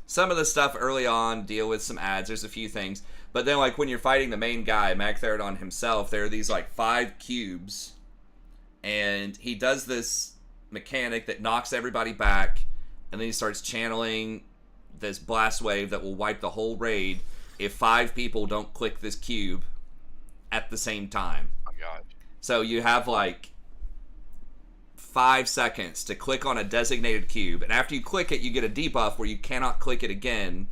some of the stuff early on, deal with some ads. There's a few things. But then, like, when you're fighting the main guy, Magtheridon himself, there are these, like, 5 cubes. And he does this mechanic that knocks everybody back. And then he starts channeling this blast wave that will wipe the whole raid if 5 people don't click this cube at the same time. Oh, God. So you have, like, 5 seconds to click on a designated cube, and after you click it, you get a debuff where you cannot click it again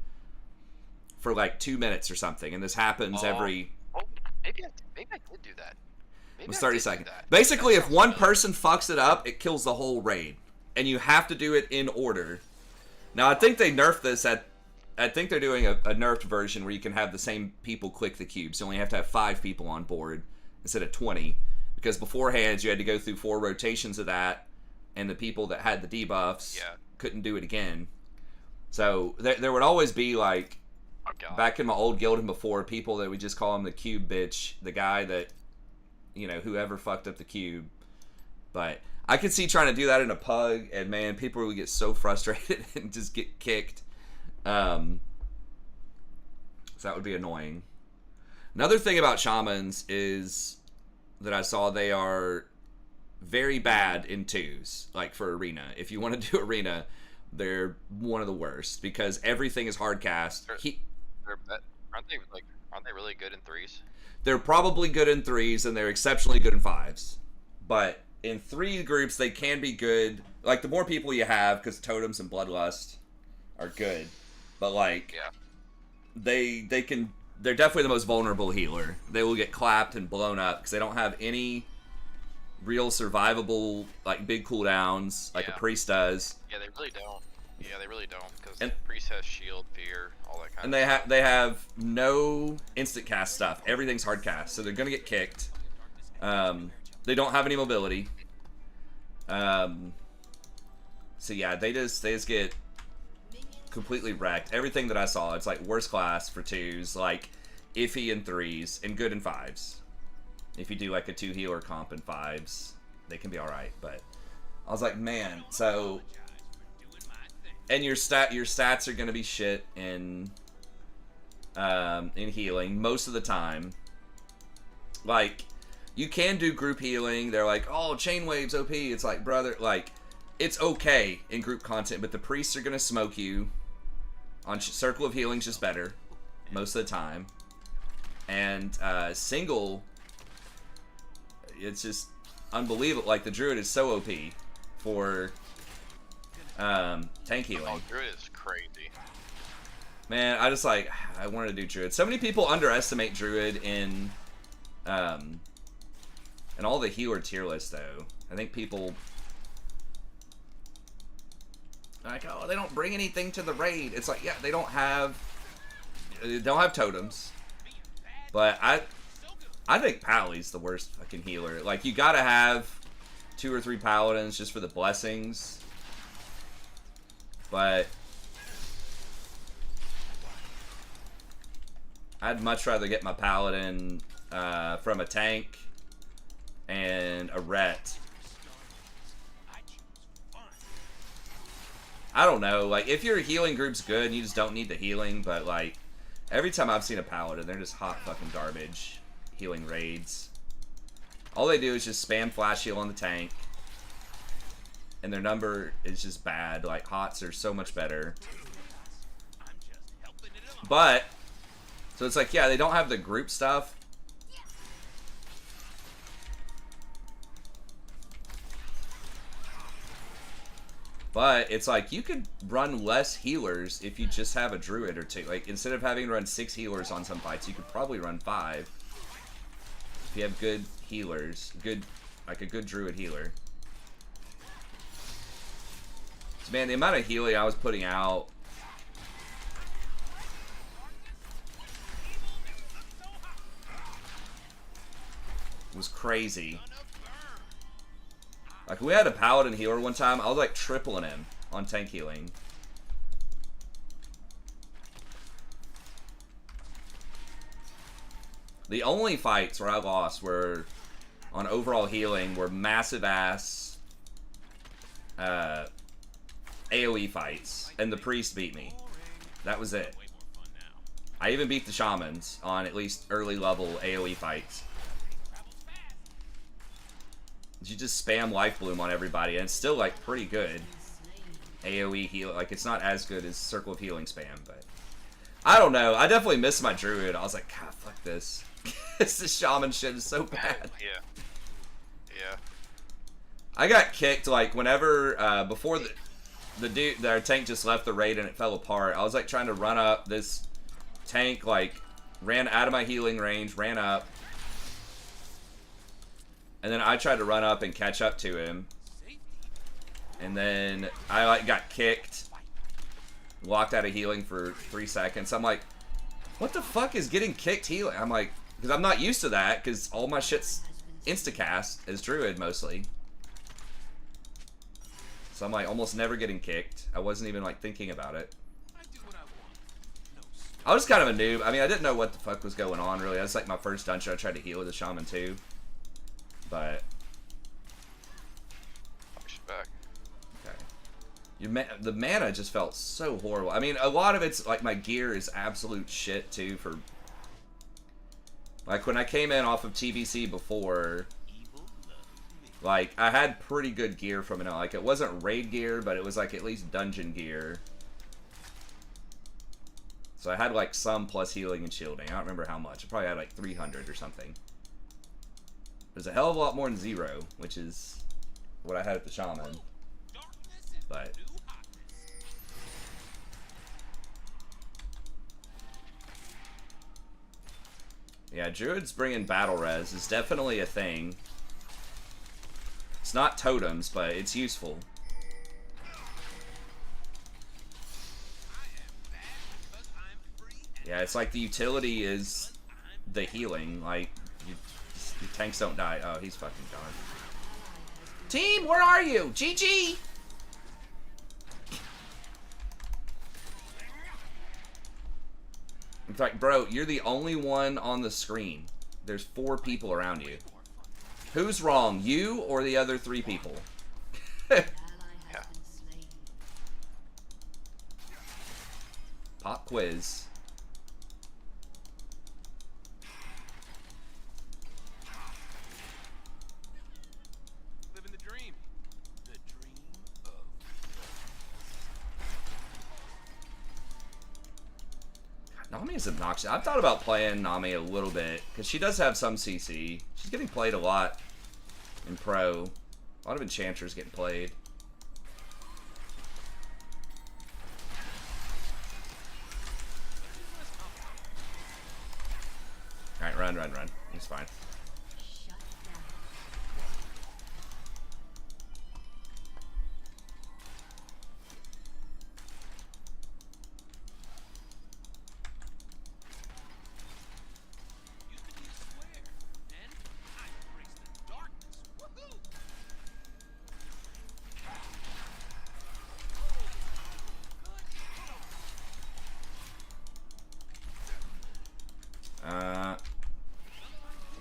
for like 2 minutes or something. And this happens every. Oh, maybe I did do that. It was 30 seconds. Basically, if one person fucks it up, it kills the whole raid, and you have to do it in order. Now, I think they nerfed this I think they're doing a nerfed version where you can have the same people click the cubes. You only have to have 5 people on board instead of 20. Because beforehand, you had to go through 4 rotations of that, and the people that had the debuffs couldn't do it again. So there would always be, like, back in my old guild and before, people that we just call him the cube bitch, the guy that, you know, whoever fucked up the cube. But I could see trying to do that in a pug, and man, people would get so frustrated and just get kicked. So that would be annoying. Another thing about shamans is that I saw, they are very bad in 2s, like for arena. If you want to do arena, they're one of the worst because everything is hard cast. Aren't they really good in 3s? They're probably good in 3s and they're exceptionally good in 5s. But in 3 groups, they can be good. Like, the more people you have, because totems and bloodlust are good. But like, they're definitely the most vulnerable healer. They will get clapped and blown up because they don't have any real survivable, like, big cooldowns like a priest does. Yeah, they really don't. Because the priest has shield, fear, all that kind of stuff. And they have no instant cast stuff. Everything's hard cast, so they're gonna get kicked. They don't have any mobility. So yeah, they just get completely wrecked. Everything that I saw, it's like worst class for 2s, like iffy in 3s, and good in 5s. If you do like a 2 healer comp in 5s, they can be alright. But I was like, man, so, and your stats are gonna be shit in healing most of the time. Like, you can do group healing. They're like, oh, chain waves OP. It's like, brother, like, it's okay in group content, but the priests are gonna smoke you. On Circle of Healing's just better most of the time. And single, it's just unbelievable. Like, the Druid is so OP for tank healing. Oh, Druid is crazy. Man, I wanted to do Druid. So many people underestimate Druid in all the healer tier lists, though. I think people, like, oh, they don't bring anything to the raid. It's like, yeah, they don't have totems. But I think Pally's the worst fucking healer. Like, you gotta have 2 or 3 paladins just for the blessings. But I'd much rather get my paladin from a tank and a ret. I don't know, like, if your healing group's good and you just don't need the healing, but like, every time I've seen a paladin, they're just hot fucking garbage healing raids. All they do is just spam flash heal on the tank, and their number is just bad. Like, hots are so much better. But, so it's like, yeah, they don't have the group stuff. But it's like, you could run less healers if you just have a druid or 2. Like, instead of having to run 6 healers on some fights, you could probably run 5. If you have good healers, like a good druid healer. So, man, the amount of healing I was putting out was crazy. Like, we had a paladin healer one time. I was like tripling him on tank healing. The only fights where I lost were on overall healing were massive ass AoE fights, and the priest beat me. That was it. I even beat the shamans on at least early level AoE fights. You just spam Life Bloom on everybody, and it's still like pretty good. AoE heal, like it's not as good as Circle of Healing spam, but I don't know. I definitely missed my druid. I was like, God, fuck this. This shaman shit is so bad. Yeah. Yeah. I got kicked like whenever before the dude, our tank just left the raid and it fell apart. I was like trying to run up. This tank like ran out of my healing range, ran up, and then I tried to run up and catch up to him. And then I like got kicked, locked out of healing for 3 seconds. I'm like, what the fuck is getting kicked healing? I'm like, because I'm not used to that, because all my shit's instacast as druid mostly. So I'm like almost never getting kicked. I wasn't even like thinking about it. I was kind of a noob. I mean, I didn't know what the fuck was going on really. That was like my first dungeon. I tried to heal with a shaman too, but. Back. The mana just felt so horrible. I mean, a lot of it's like my gear is absolute shit too. For like when I came in off of TBC before, like I had pretty good gear from it. Like it wasn't raid gear, but it was like at least dungeon gear. So I had like some plus healing and shielding. I don't remember how much. I probably had like 300 or something. There's a hell of a lot more than 0, which is what I had at the shaman. But yeah, druids bringing battle res is definitely a thing. It's not totems, but it's useful. Yeah, it's like the utility is the healing. Like your tanks don't die. Oh, he's fucking gone. Team, where are you? GG. In fact, bro, you're the only one on the screen. There's 4 people around you. Who's wrong, you or the other 3 people? Yeah. Pop quiz. Living the dream. The dream of. Nami is obnoxious. I've thought about playing Nami a little bit, because she does have some CC. She's getting played a lot in Pro. A lot of enchanters getting played. Alright, run, run, run. It's fine.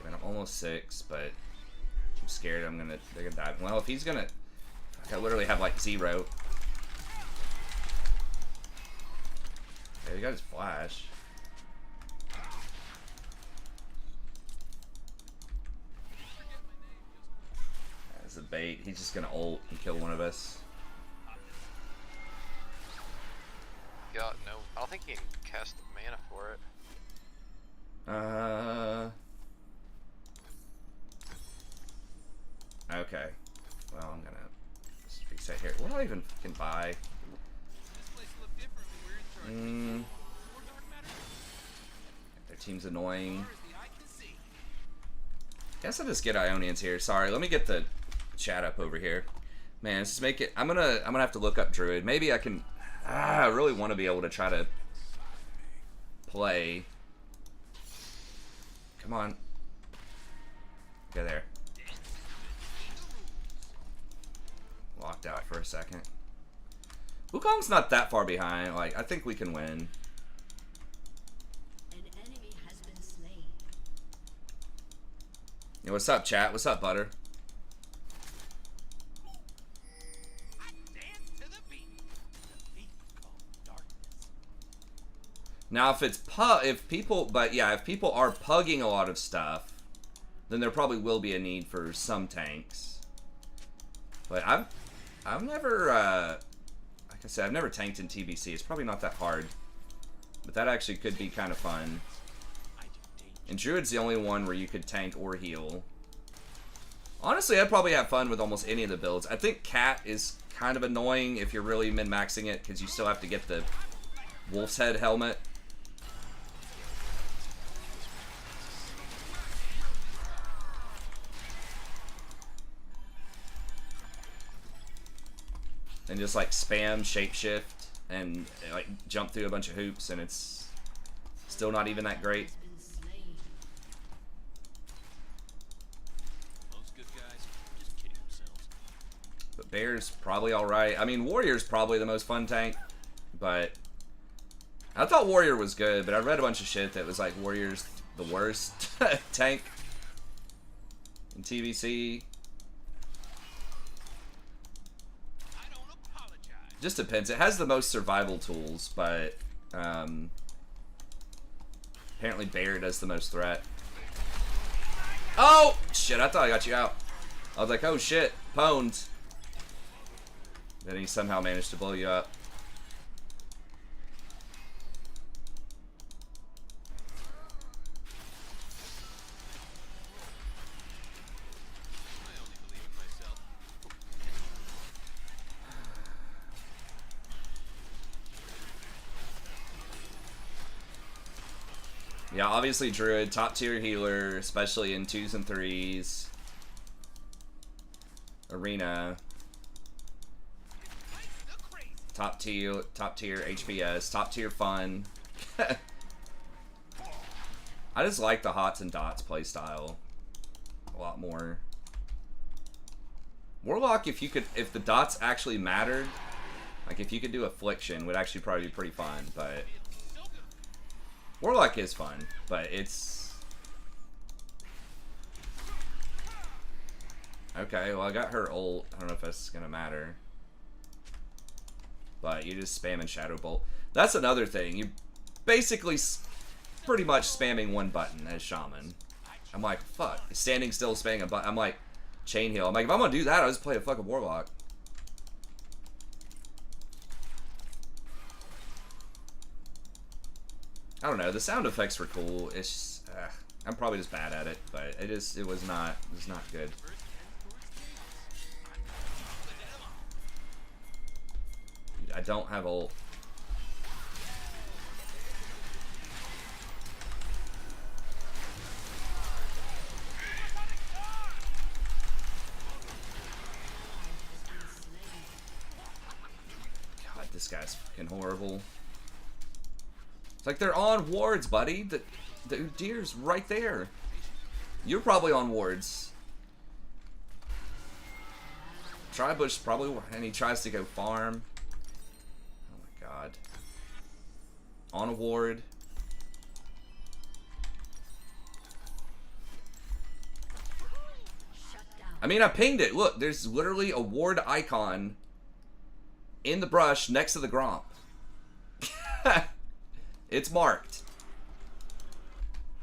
I'm almost 6, but I'm scared they're gonna die. Well, if he's gonna, I literally have like 0. Yeah, he got his flash. As a bait, he's just gonna ult and kill one of us. God, no. I don't think he can cast the mana for it. Okay. Well, I'm gonna just reset here. What do I even fucking buy? Their team's annoying. Guess I'll just get Ionians here. Sorry, let me get the chat up over here. Man, let's just make it. I'm gonna have to look up Druid. Maybe I can. I really want to be able to try to play. Come on. Get there. Locked out for a second. Wukong's not that far behind. Like, I think we can win. An enemy has been slain. Yo, what's up, chat? What's up, Butter? Now, if people are pugging a lot of stuff, then there probably will be a need for some tanks. But I've never, like I said, I've never tanked in TBC. It's probably not that hard, but that actually could be kind of fun. And Druid's the only one where you could tank or heal. Honestly, I'd probably have fun with almost any of the builds. I think Cat is kind of annoying if you're really min-maxing it, because you still have to get the Wolf's Head helmet. And just like spam shapeshift and like jump through a bunch of hoops, and it's still not even that great. But Bear's probably alright. I mean, Warrior's probably the most fun tank, but I thought Warrior was good, but I read a bunch of shit that was like Warrior's the worst tank in TBC. Just depends. It has the most survival tools, but apparently Bear does the most threat. Oh! Shit, I thought I got you out. I was like, oh shit, pwned. Then he somehow managed to blow you up. Yeah, obviously Druid, top tier healer, especially in 2s and 3s. Arena. Top tier HPS, top tier fun. I just like the Hots and Dots playstyle a lot more. Warlock, if the dots actually mattered, like if you could do Affliction, would actually probably be pretty fun, but Warlock is fun, but it's... Okay, well I got her ult. I don't know if that's gonna matter. But you just spamming Shadow Bolt. That's another thing. You basically pretty much spamming one button as Shaman. I'm like, fuck. Standing still, spamming a button. I'm like, chain heal. I'm like, if I'm gonna do that, I'll just play a fucking Warlock. I don't know. The sound effects were cool. It's just, I'm probably just bad at it, but it was not good. Dude, I don't have ult. God, this guy's fucking horrible. It's like they're on wards, buddy. The Udyr's right there. You're probably on wards. Tribush probably, and he tries to go farm. Oh my god. On a ward. I mean, I pinged it. Look, there's literally a ward icon in the brush next to the Gromp. It's marked.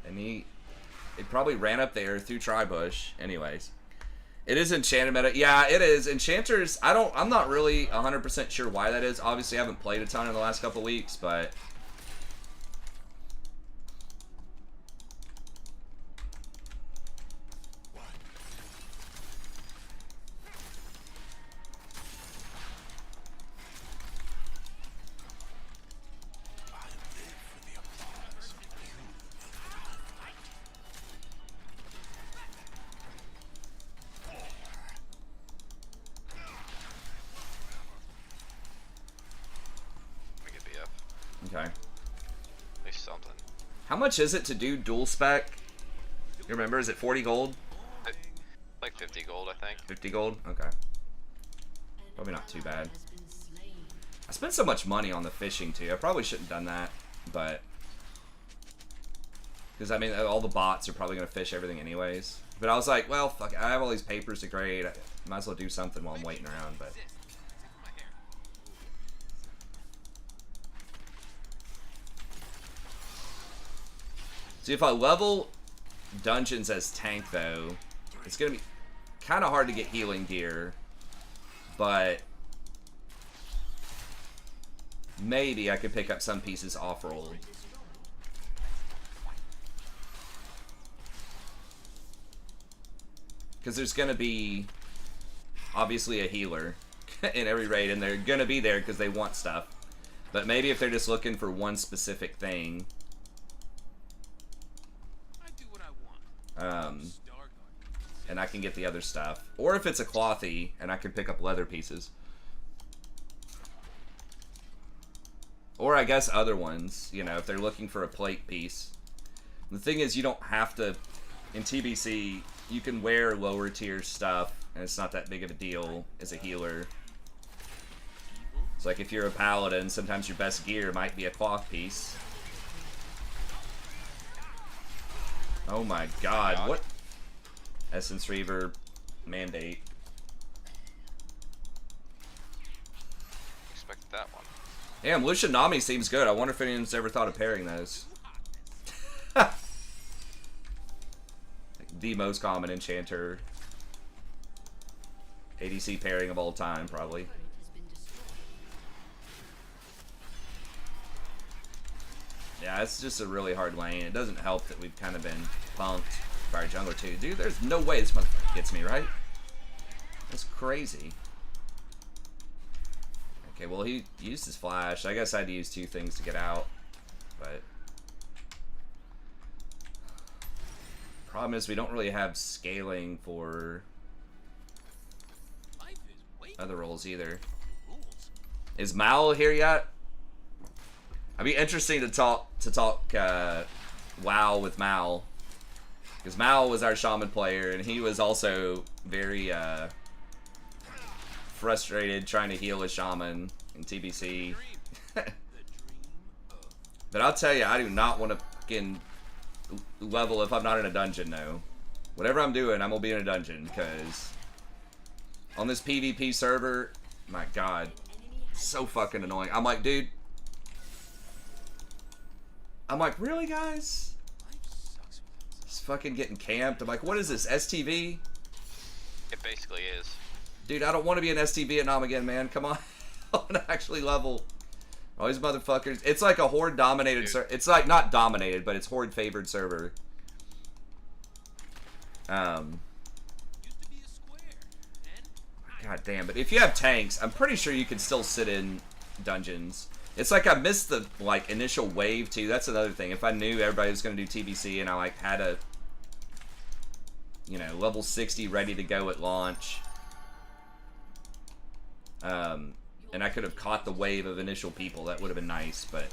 And it probably ran up there through Tribush. Anyways. It is enchanted meta. Yeah, it is. Enchanters, I'm not really 100% sure why that is. Obviously, I haven't played a ton in the last couple weeks, but okay. At least something. How much is it to do dual spec? You remember? Is it 40 gold? Like 50 gold, I think. 50 gold? Okay. Probably not too bad. I spent so much money on the fishing too. I probably shouldn't have done that, but because I mean, all the bots are probably gonna fish everything anyways. But I was like, well, fuck, I have all these papers to grade. I might as well do something while I'm waiting around. But See, if I level dungeons as tank, though, it's going to be kind of hard to get healing gear. But maybe I could pick up some pieces off-roll. Because there's going to be, obviously, a healer in every raid, and they're going to be there because they want stuff. But maybe if they're just looking for one specific thing... and I can get the other stuff. Or if it's a clothy, and I can pick up leather pieces. Or I guess other ones, you know, if they're looking for a plate piece. The thing is, you don't have to... In TBC, you can wear lower tier stuff, and it's not that big of a deal as a healer. It's like if you're a paladin, sometimes your best gear might be a cloth piece. Oh my god, what? Essence Reaver mandate. Expected that one. Damn, Lucian Nami seems good. I wonder if anyone's ever thought of pairing those. The most common enchanter. ADC pairing of all time, probably. Yeah, it's just a really hard lane. It doesn't help that we've kind of been punked by our jungler too. Dude, there's no way this motherfucker gets me, right? That's crazy. Okay, well, he used his flash. I guess I had to use two things to get out. But problem is we don't really have scaling for other roles either. Is Mal here yet? I'd be interesting to talk WoW with Mal, because Mal was our shaman player, and he was also very frustrated trying to heal a shaman in TBC. But I'll tell you, I do not want to fucking level if I'm not in a dungeon, though. Whatever I'm doing, I'm gonna be in a dungeon, because on this PvP server, my god, so fucking annoying. I'm like, dude. I'm like, really, guys? Just fucking getting camped. I'm like, what is this, STV? It basically is. Dude, I don't want to be an STV at Nam again, man. Come on. I want to actually level. All these motherfuckers. It's like a horde-dominated server. It's like, not dominated, but it's horde-favored server. God damn, but if you have tanks, I'm pretty sure you can still sit in dungeons. It's like I missed the like initial wave too. That's another thing. If I knew everybody was gonna do TBC and I like had a, you know, level 60 ready to go at launch, and I could have caught the wave of initial people, that would have been nice. But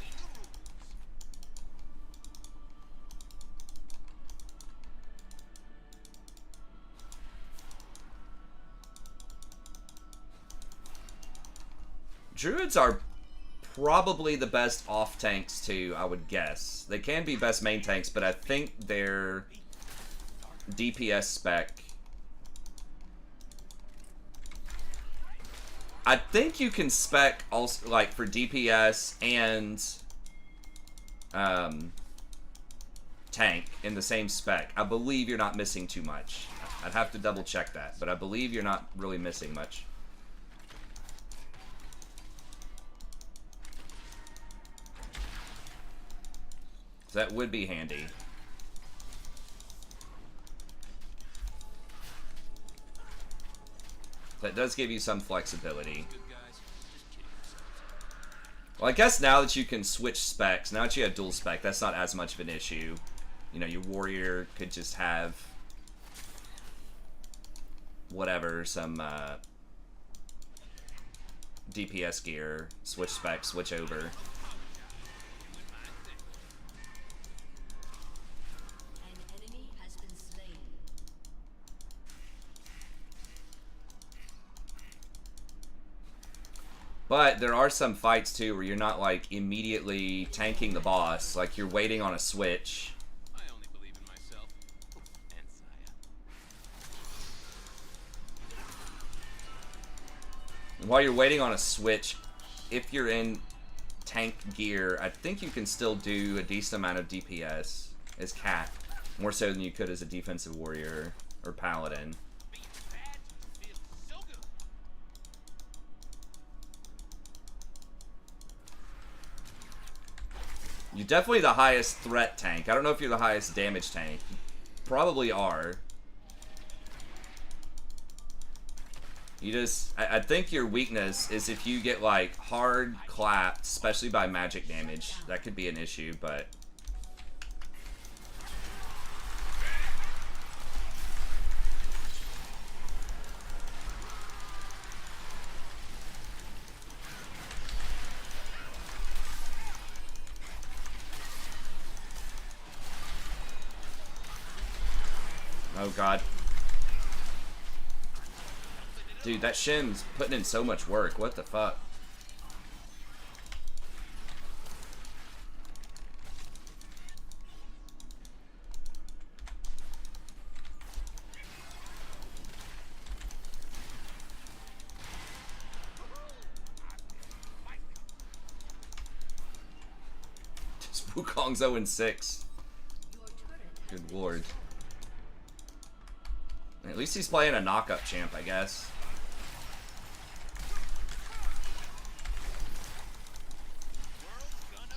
druids are probably the best off tanks too, I would guess. They can be best main tanks, but I think their DPS spec, I think you can spec also like for DPS and tank in the same spec. I believe you're not missing too much. I'd have to double check that, but I believe you're not really missing much. So that would be handy. That does give you some flexibility. Well, I guess now that you can switch specs, now that you have dual spec, that's not as much of an issue. You know, your warrior could just have whatever, some DPS gear, switch spec, switch over. But there are some fights too where you're not like immediately tanking the boss, like you're waiting on a switch. I only believe in myself and Saya. And while you're waiting on a switch, if you're in tank gear, I think you can still do a decent amount of DPS. as Cat. More so than you could as a defensive warrior or paladin. Being bad feels so good. You're definitely the highest threat tank. I don't know if you're the highest damage tank. You probably are. You just... I think your weakness is if you get, like, hard clapped, especially by magic damage. That could be an issue, but... Oh, God. Dude, that Shin's putting in so much work. What the fuck? Just Wukong's 0-6. Good lord. At least he's playing a knock-up champ, I guess.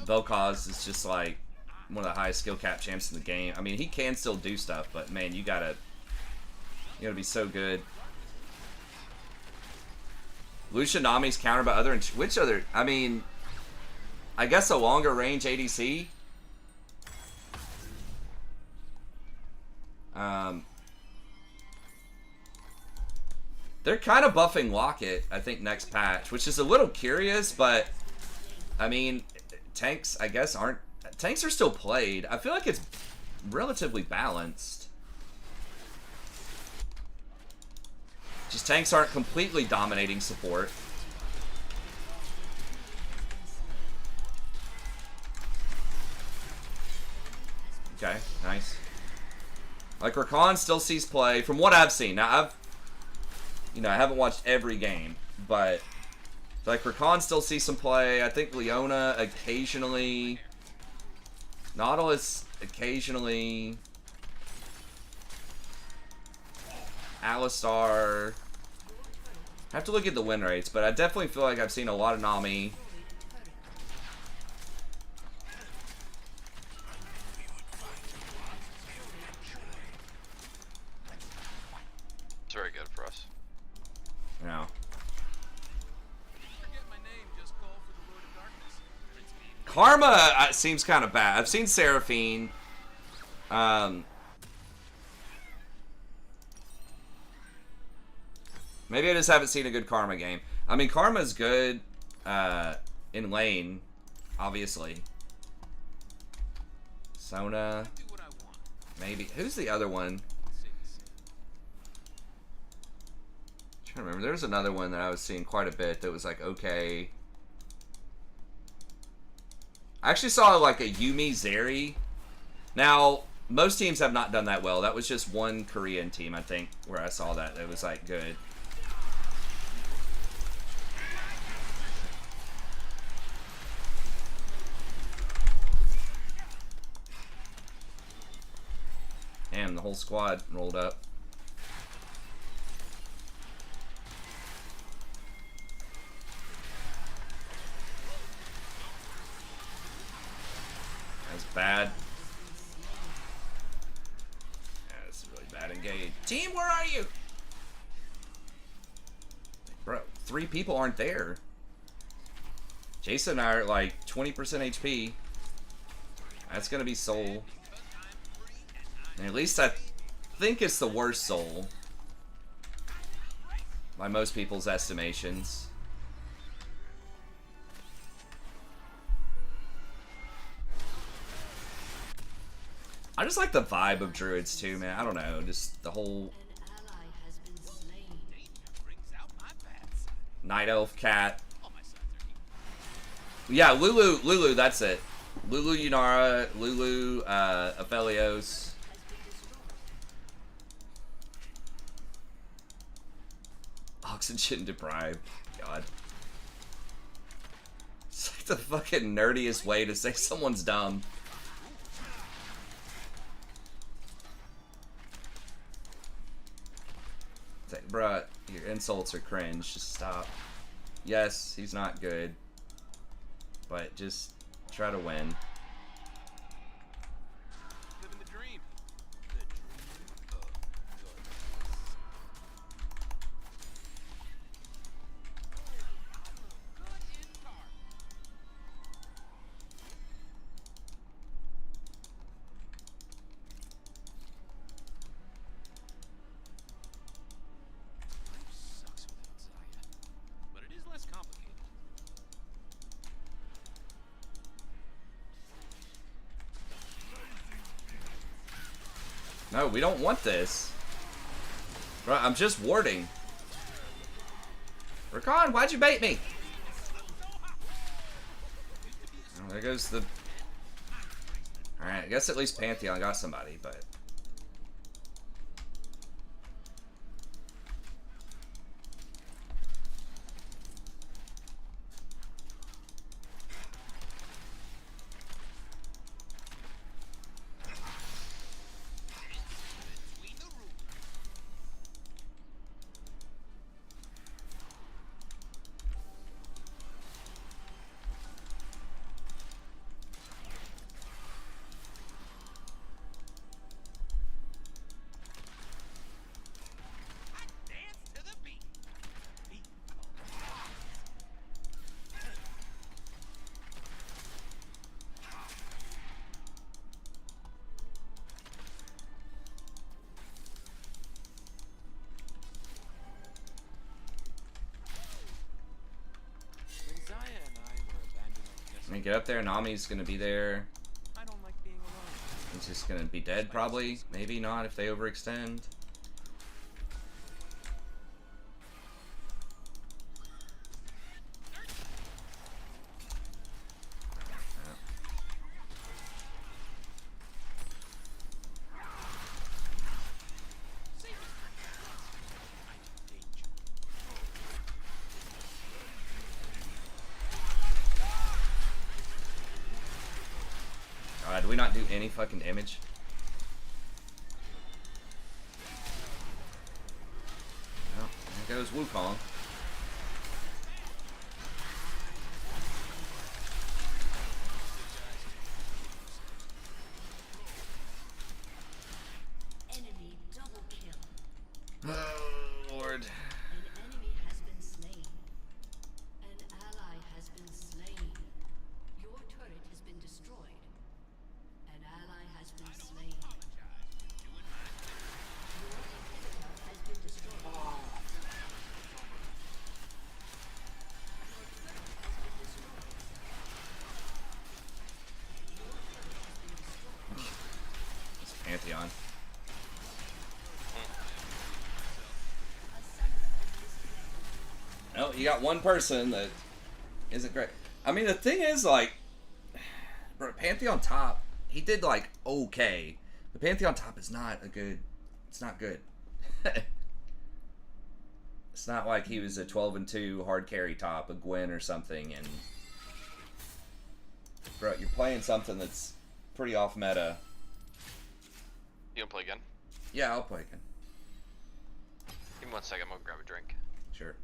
Vel'Koz is just like one of the highest skill cap champs in the game. I mean, he can still do stuff, but man, you gotta be so good. Lucian Nami's countered by other... Which other... I mean, I guess a longer range ADC. They're kind of buffing Locket, I think, next patch, which is a little curious, but I mean, tanks, I guess, aren't... Tanks are still played. I feel like it's relatively balanced. Just tanks aren't completely dominating support. Okay, nice. Like, Rakan still sees play, from what I've seen. Now, I haven't watched every game, but like Rakan still sees some play. I think Leona occasionally, Nautilus occasionally, Alistar. I have to look at the win rates, but I definitely feel like I've seen a lot of Nami. It's very good for us. No. Forget my name, just call for the Lord of Darkness. Prince Beam. Karma seems kind of bad. I've seen Seraphine. Maybe I just haven't seen a good Karma game. I mean, Karma's good in lane, obviously. Sona. Do what I want. Maybe. Who's the other one? I'm trying to remember. There's another one that I was seeing quite a bit that was like, okay. I actually saw like a Yuumi Zeri. Now, most teams have not done that well. That was just one Korean team, I think, where I saw that. It was like good. Damn, the whole squad rolled up. That's bad. Yeah, this is really bad engage. Team, where are you? Bro, 3 people aren't there. Jason and I are at like 20% HP. That's gonna be Soul. And at least I think it's the worst Soul. By most people's estimations. I just like the vibe of druids too, man. I don't know, just the whole An ally has been slain. Brings out my bad side. night elf cat. All my sons are equal. Yeah, Lulu, that's it. Lulu Yunara, Lulu, Aphelios. Oxygen deprived. God. It's like the fucking nerdiest way to say someone's dumb. insults are cringe. Just stop. Yes, he's not good. But just try to win. Living the dream. The dream of goodness. Good in car. Life sucks without Zaya, but it is less complicated. No, we don't want this. Bro, I'm just warding. Rakan, why'd you bait me? Oh, there goes the... Alright, I guess at least Pantheon got somebody, but... Dance to the beat. Beat. When Zaya and I were abandoned on I desert, mean, get up there, Nami's gonna be there. I don't like being alone. He's just gonna be dead, probably. Maybe not if they overextend. Did we not do any fucking damage? Well, there goes Wukong. Enemy double kill. Oh, Lord. An enemy has been slain. An ally has been slain. Your turret has been destroyed. An ally has been slain. Your inhibitor has been destroyed. It's Pantheon. Oh, you got one person that isn't great. I mean, the thing is, like, bro, Pantheon top, he did, like, okay. The Pantheon top is not a good, it's not good. It's not like he was a 12-2 hard carry top, a Gwen or something, and... Bro, you're playing something that's pretty off meta. You gonna play again? Yeah, I'll play again. Give me 1 second, I'm gonna grab a drink. Sure.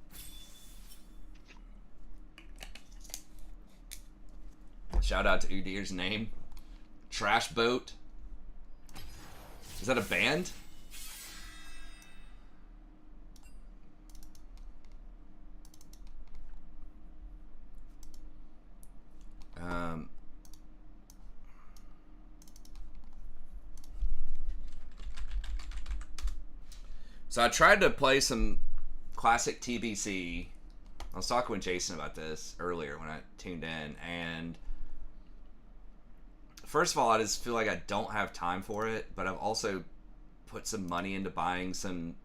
Shout out to Udir's name. Trash Boat. Is that a band? So I tried to play some classic TBC. I was talking with Jason about this earlier when I tuned in, and first of all, I just feel like I don't have time for it, but I've also put some money into buying some,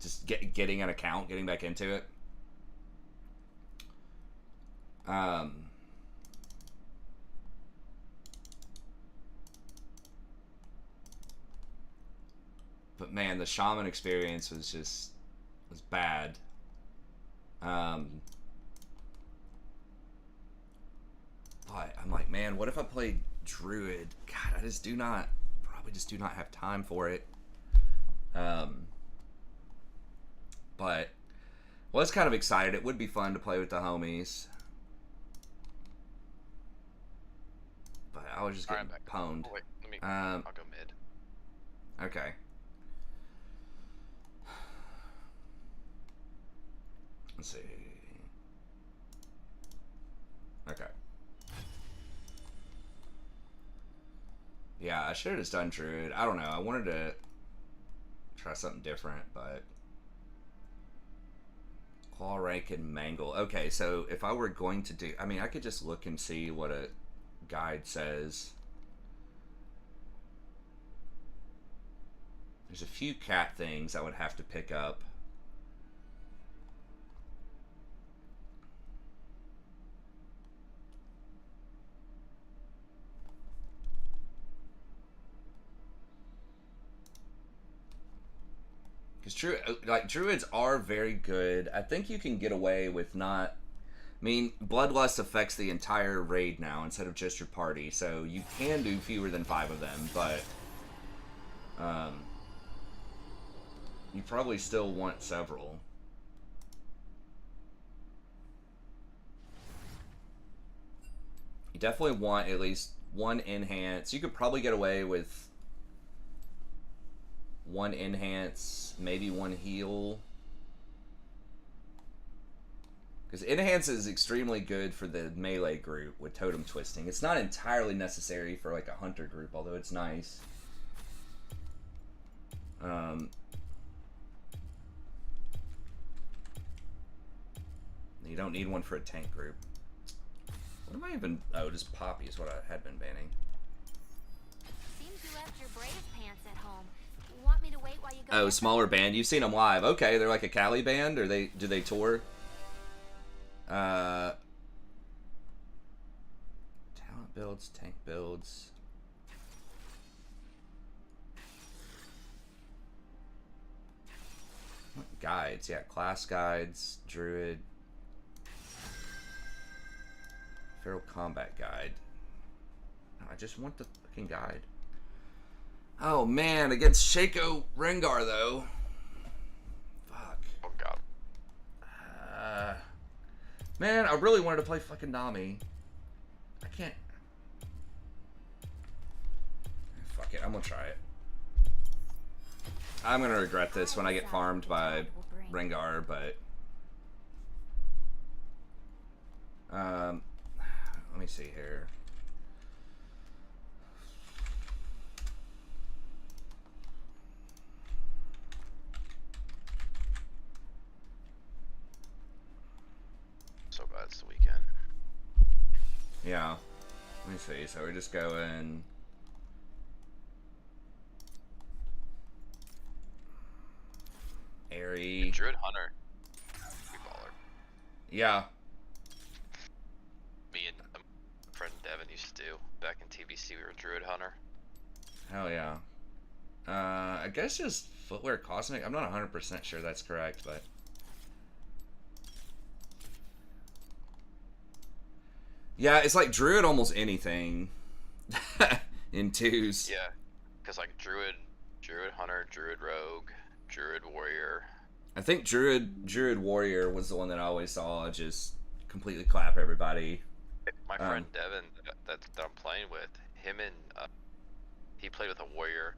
just getting an account, getting back into it. But man, the shaman experience was bad. But I'm like, man, what if I played Druid? God, I just probably just do not have time for it. But was kind of excited. It would be fun to play with the homies. But I was just getting pwned. Oh, wait, let me. I'll go mid. Okay. Let's see. Okay. Yeah, I should have just done Druid. I don't know. I wanted to try something different, but claw rank and mangle. Okay, so if I were going to do, I mean, I could just look and see what a guide says. There's a few cat things I would have to pick up. Because druids are very good. I think you can get away with not. I mean, Bloodlust affects the entire raid now instead of just your party, so you can do fewer than 5 of them, but you probably still want several. You definitely want at least 1 enhance. You could probably get away with 1 enhance, maybe 1 heal. Because enhance is extremely good for the melee group with totem twisting. It's not entirely necessary for like a hunter group, although it's nice. You don't need one for a tank group. What am I even... Oh, just Poppy is what I had been banning. Seems you left your brave pants at home. You want me to wait while you go? Oh, smaller band. You've seen them live. Okay, they're like a Cali band, or do they tour? Talent builds, tank builds. What guides? Yeah, class guides, druid. Feral combat guide. No, I just want the fucking guide. Oh man, against Shaco Rengar though. Fuck. Oh god. Man, I really wanted to play fucking Nami. I can't. Fuck it, I'm gonna try it. I'm gonna regret this when I get farmed by Rengar, but let me see here. So bad it's the weekend. Yeah. Let me see. So we're just going. Airy. Druid Hunter. Good baller. Yeah. Me and my friend Devin used to do back in TBC. We were Druid Hunter. Hell yeah. I guess just footwear cosmic. I'm not 100% sure that's correct, but. Yeah, it's like Druid almost anything in 2s. Yeah, because like Druid Hunter, Druid Rogue, Druid Warrior. I think Druid Warrior was the one that I always saw just completely clap everybody. My friend Devin that I'm playing with, him and he played with a Warrior.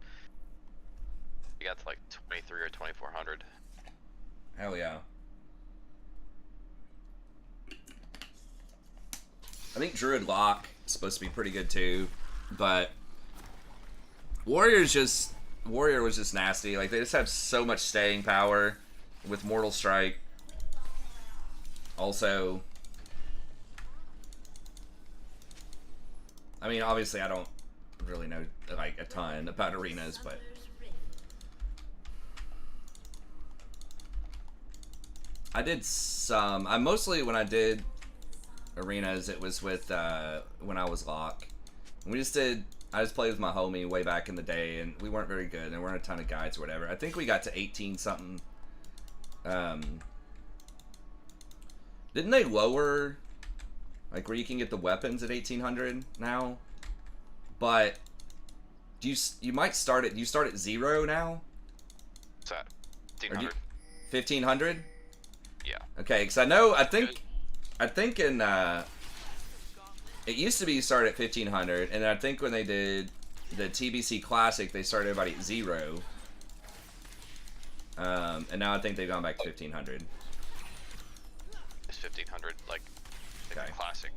He got to like 23 or 2400. Hell yeah. I think Druid Lock is supposed to be pretty good too, but Warrior was just nasty. Like, they just have so much staying power with Mortal Strike. Also, I mean, obviously I don't really know like a ton about arenas, but I did some. I mostly, when I did arenas, it was with when I was Locke. I just played with my homie way back in the day, and we weren't very good. There weren't a ton of guides or whatever. I think we got to 18 something. Didn't they lower like where you can get the weapons at 1800 now? But you might start at 0 now? What's that? 1500. 1500. Yeah. Okay, because I think in it used to be you start at 1500, and I think when they did the TBC Classic, they started everybody at 0. And now I think they've gone back to 1500. It's 1500 like in Okay. the classic.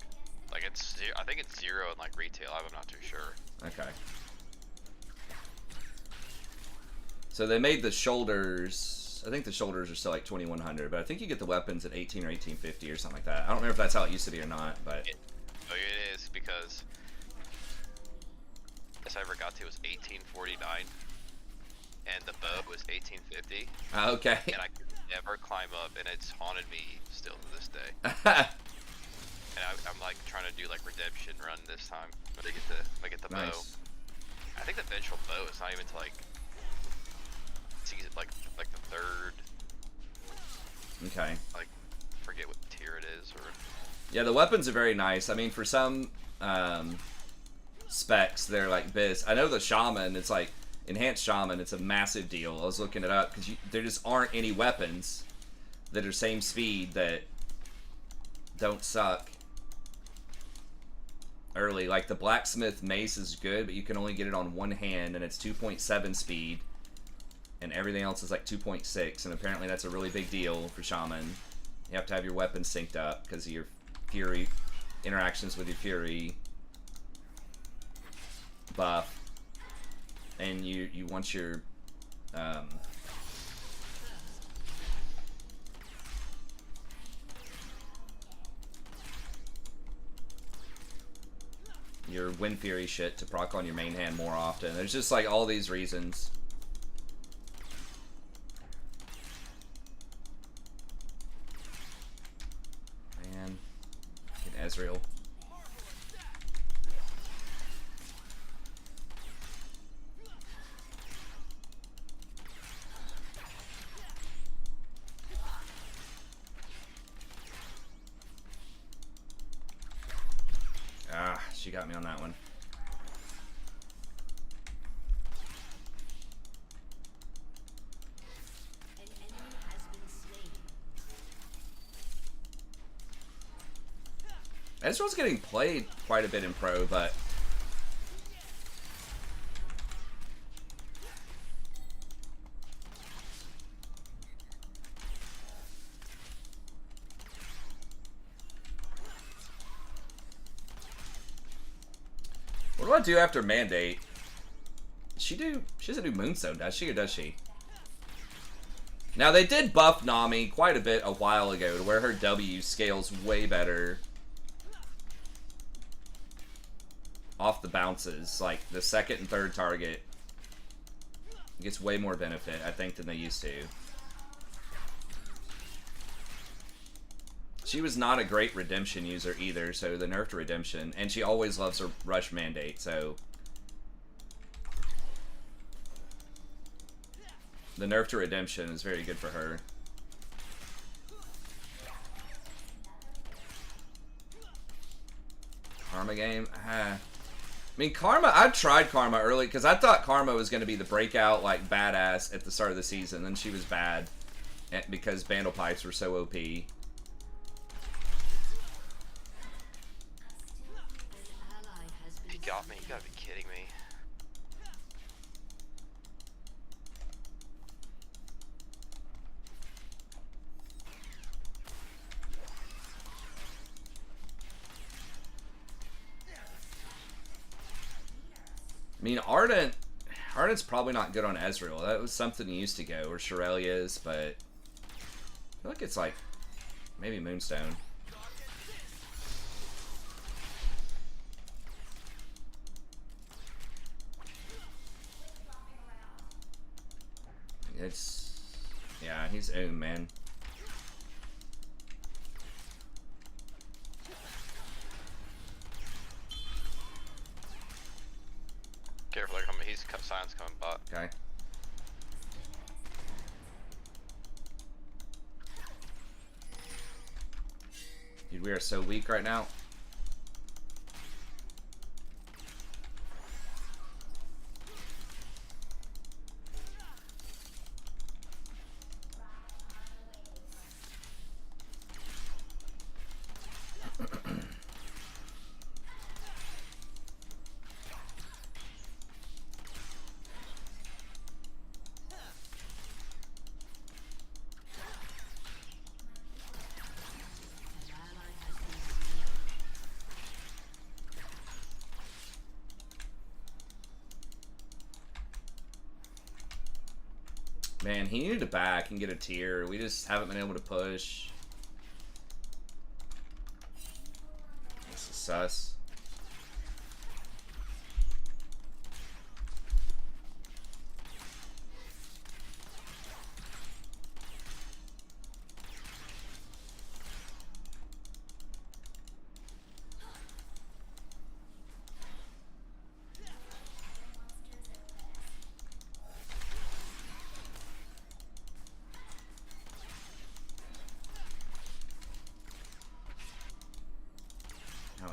Like I think it's 0 in like retail. I'm not too sure. Okay. So they made the shoulders. I think the shoulders are still like 2100, but I think you get the weapons at 18 or 1850 or something like that. I don't remember if that's how it used to be or not, but Oh, it is because this I ever got to was 1849, and the bow was 1850, okay. and I could never climb up, and it's haunted me still to this day. And I'm like trying to do like redemption run this time when I get the bow. Nice. I think the eventual bow is not even to like season like the third. Okay. Like forget what tier it is or. Yeah, the weapons are very nice. I mean, for some specs, they're like this. I know the Shaman, it's like Enhanced Shaman, it's a massive deal. I was looking it up because there just aren't any weapons that are same speed that don't suck early. Like the Blacksmith Mace is good, but you can only get it on one hand, and it's 2.7 speed, and everything else is like 2.6, and apparently that's a really big deal for Shaman. You have to have your weapons synced up because of your Fury interactions with your Fury buff, and you want your Wind Fury shit to proc on your main hand more often. There's just like all these reasons. Man, get Ezreal. Ah, she got me on that one. An enemy has been slain. Ezreal's getting played quite a bit in pro, but what do I do after Mandate? She doesn't do Moonstone, does she, or does she? Now, they did buff Nami quite a bit a while ago to where her W scales way better off the bounces. Like, the second and third target gets way more benefit, I think, than they used to. She was not a great Redemption user either, so the nerf to Redemption. And she always loves her Rush Mandate, so the nerf to Redemption is very good for her. Karma game? I mean, Karma, I tried Karma early because I thought Karma was going to be the breakout, like, badass at the start of the season. Then she was bad because Vandal Pipes were so OP. He got me. You gotta be kidding me. I mean, Ardent's probably not good on Ezreal. That was something he used to go, or Shirelia's, but I feel like it's like maybe Moonstone. It's, yeah, he's man. Careful, they're coming. Sion's coming bot. Okay. Dude, we are so weak right now. Man, he needed to back and get a tier. We just haven't been able to push. This is sus.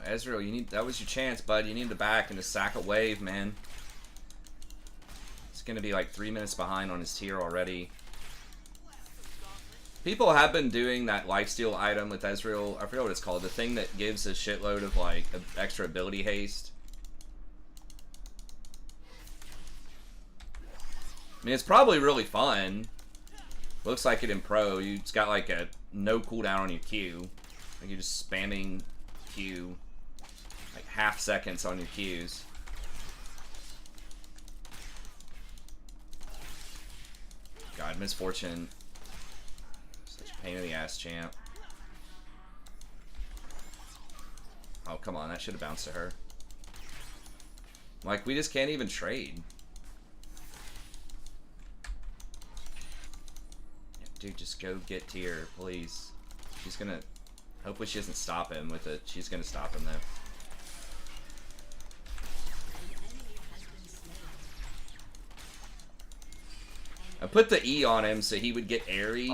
Ezreal, you need, that was your chance, bud. You need to back and to sack a wave, man. It's gonna be like 3 minutes behind on his tier already. People have been doing that lifesteal item with Ezreal. I forget what it's called. The thing that gives a shitload of like extra ability haste. I mean, it's probably really fun. Looks like it in pro. It's got like a no cooldown on your Q. Like you're just spamming Q. Like half seconds on your Qs. God, Misfortune. Such a pain in the ass champ. Oh, come on. That should have bounced to her. Like, we just can't even trade. Yeah, dude, just go get tier, please. She's gonna... Hopefully she doesn't stop him with it. She's gonna stop him, though. I put the E on him so he would get airy,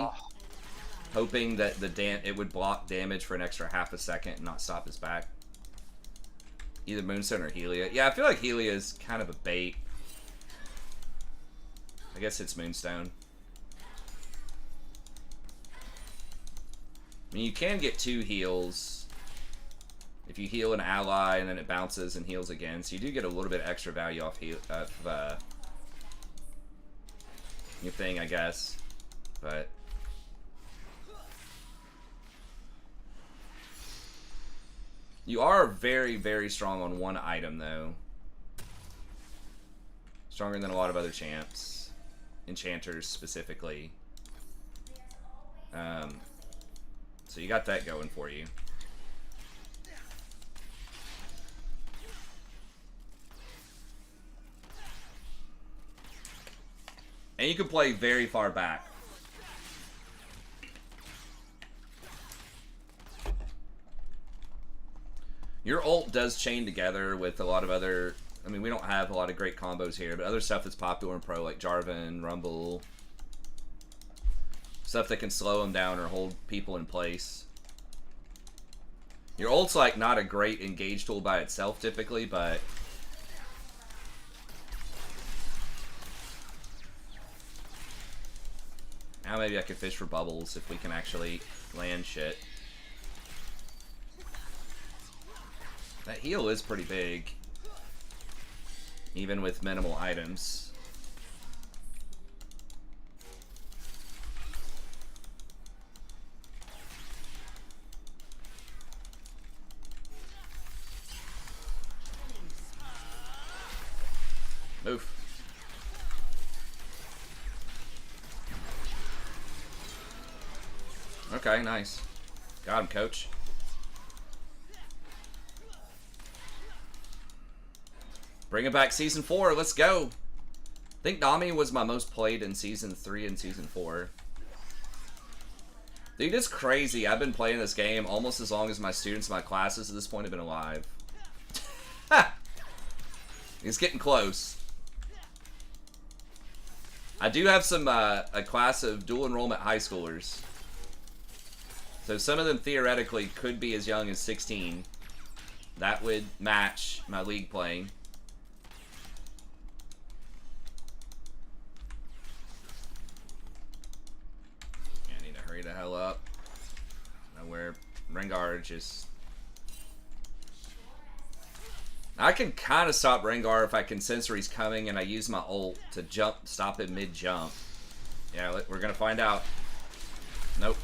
hoping that it would block damage for an extra half a second and not stop his back. Either Moonstone or Helia. Yeah, I feel like Helia is kind of a bait. I guess it's Moonstone. I mean, you can get 2 heals if you heal an ally and then it bounces and heals again. So you do get a little bit extra value off your thing, I guess. But you are very, very strong on one item, though. Stronger than a lot of other champs. Enchanters, specifically. So you got that going for you. And you can play very far back. Your ult does chain together with a lot of other... I mean, we don't have a lot of great combos here, but other stuff that's popular in pro, like Jarvan, Rumble... Stuff that can slow them down or hold people in place. Your ult's like not a great engage tool by itself typically, but now maybe I could fish for bubbles if we can actually land shit. That heal is pretty big, even with minimal items. Move. Okay, nice. Got him, coach. Bring it back season 4. Let's go. I think Nami was my most played in season 3 and season 4. Dude, it's crazy. I've been playing this game almost as long as my students in my classes at this point have been alive. Ha! It's getting close. I do have some a class of dual enrollment high schoolers. So some of them theoretically could be as young as 16. That would match my league playing. Yeah, I need to hurry the hell up. Nowhere. Rengar just... I can kind of stop Rengar if I can sensor he's coming and I use my ult to jump, stop him mid-jump. Yeah, we're going to find out. Nope.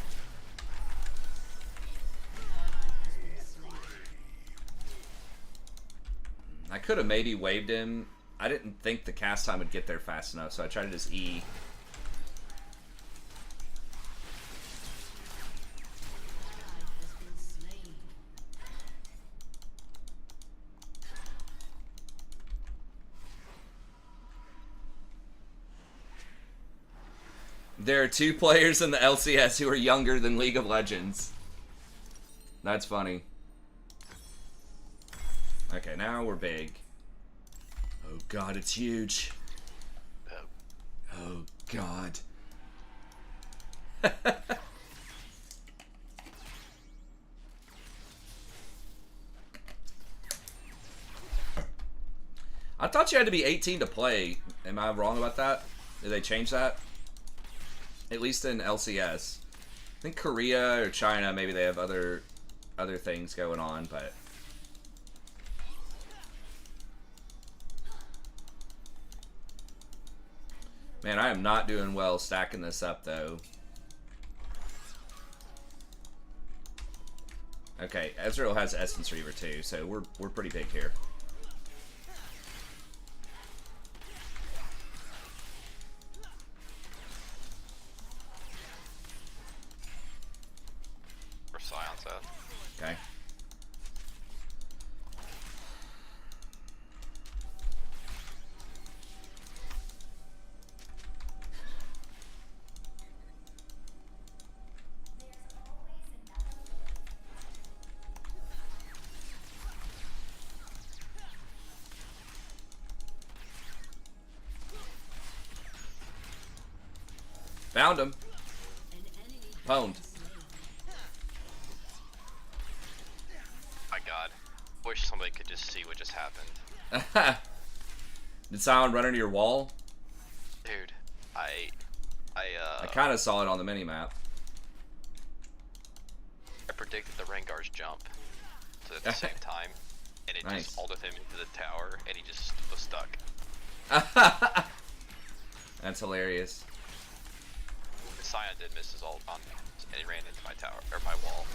I could have maybe waved him. I didn't think the cast time would get there fast enough, so I tried to just E. There are 2 players in the LCS who are younger than League of Legends. That's funny. Okay, now we're big. Oh god, it's huge. Oh god. I thought you had to be 18 to play. Am I wrong about that? Did they change that? At least in LCS. I think Korea or China, maybe they have other things going on, but... Man, I am not doing well stacking this up, though. Okay, Ezreal has Essence Reaver, too, so we're pretty big here. Silence that. Okay. Found him. Pwned. My god. Wish somebody could just see what just happened. Did someone run into your wall? Dude, I kind of saw it on the minimap. I predicted the Rengar's jump at the same time, and it Nice. just ulted him into the tower, and he just was stuck. That's hilarious. Sion did miss his ult on, and he ran into my tower, or my wall.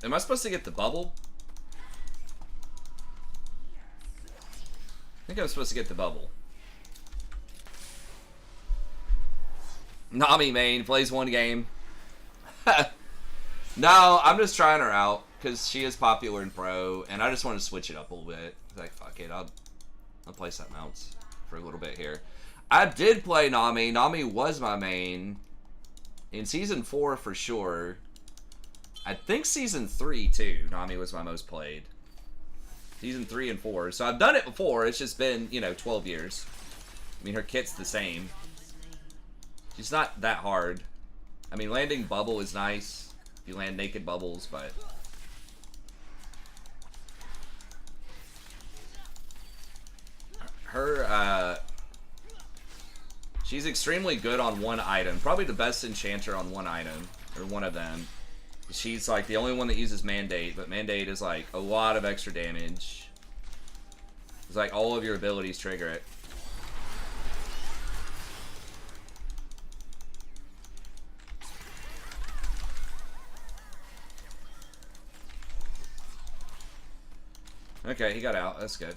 Am I supposed to get the bubble? I think I'm supposed to get the bubble. Nami main plays 1 game. No, I'm just trying her out because she is popular in pro, and I just want to switch it up a little bit. Like, fuck it, I'll play something else for a little bit here. I did play Nami. Nami was my main in season 4 for sure. I think season 3 too. Nami was my most played. Season 3 and 4. So I've done it before. It's just been, 12 years. I mean, her kit's the same. She's not that hard. I mean, landing bubble is nice if you land naked bubbles, but her she's extremely good on 1 item. Probably the best enchanter on 1 item, or one of them. She's like the only one that uses Mandate, but Mandate is like a lot of extra damage. It's like all of your abilities trigger it. Okay, he got out. That's good.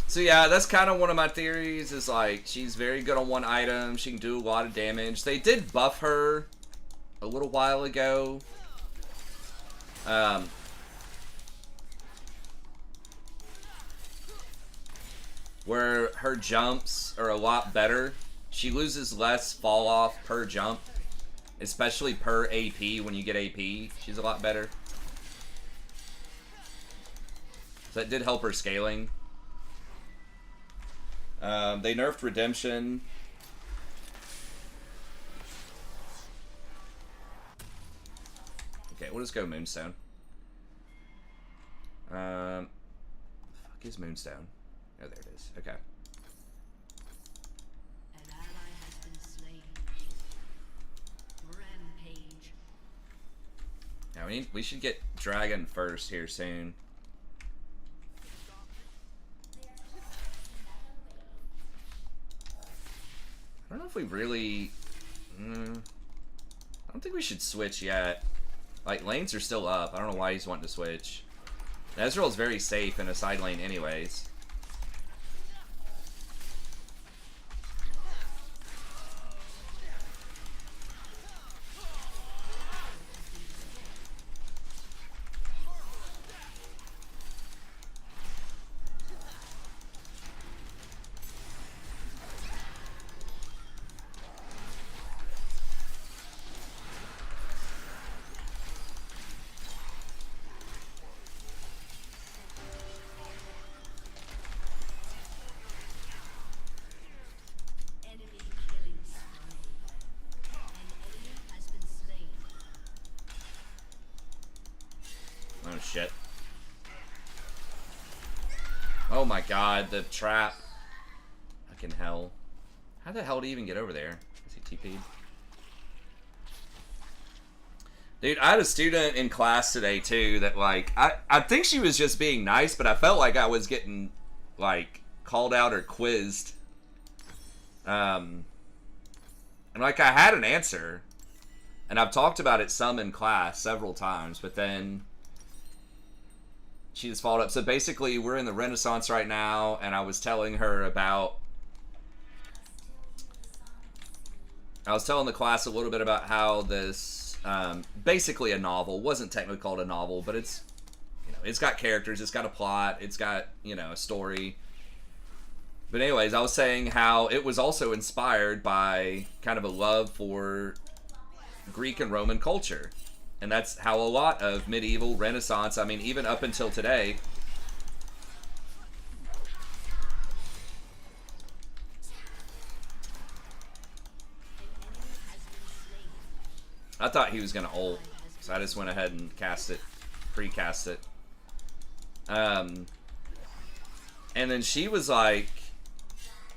So yeah, that's kind of one of my theories, is like, she's very good on 1 item, she can do a lot of damage. They did buff her a little while ago. Where her jumps are a lot better. She loses less fall off per jump, especially per AP when you get AP. She's a lot better. So that did help her scaling. They nerfed Redemption. Okay, we'll just go Moonstone. The fuck is Moonstone? Oh, there it is. Okay. An ally has been slain. Rampage. Now we should get Dragon first here soon. I don't know if we really... I don't think we should switch yet. Like, lanes are still up. I don't know why he's wanting to switch. Ezreal's very safe in a side lane anyways. Enemy killing spree. An enemy has been slain. Oh shit. Oh my god, the trap. Fucking hell. How the hell did he even get over there? Is he TP'd? Dude, I had a student in class today too that like I think she was just being nice, but I felt like I was getting like called out or quizzed. And like I had an answer. And I've talked about it some in class several times, but then she just followed up. So basically, we're in the Renaissance right now, and I was telling her about... I was telling the class a little bit about how this, basically a novel, wasn't technically called a novel, but it's, you know, it's got characters, it's got a plot, it's got, you know, a story. But anyways, I was saying how it was also inspired by kind of a love for Greek and Roman culture. And that's how a lot of medieval, Renaissance, I mean, even up until today. I thought he was going to ult, so I just went ahead and cast it, pre-cast it. And then she was like,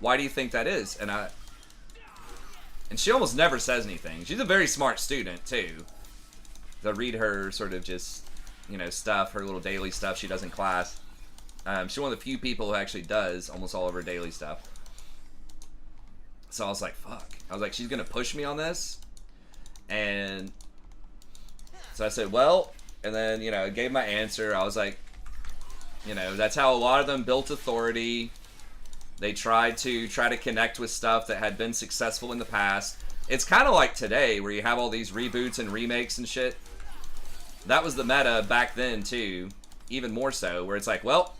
why do you think that is? And she almost never says anything. She's a very smart student, too. I read her sort of just, you know, stuff, her little daily stuff she does in class. She's one of the few people who actually does almost all of her daily stuff. So I was like, fuck. I was like, she's going to push me on this? And so I said, well, and then, you know, gave my answer. I was like, you know, that's how a lot of them built authority. They tried to connect with stuff that had been successful in the past. It's kind of like today, where you have all these reboots and remakes and shit. That was the meta back then, too. Even more so, where it's like, well,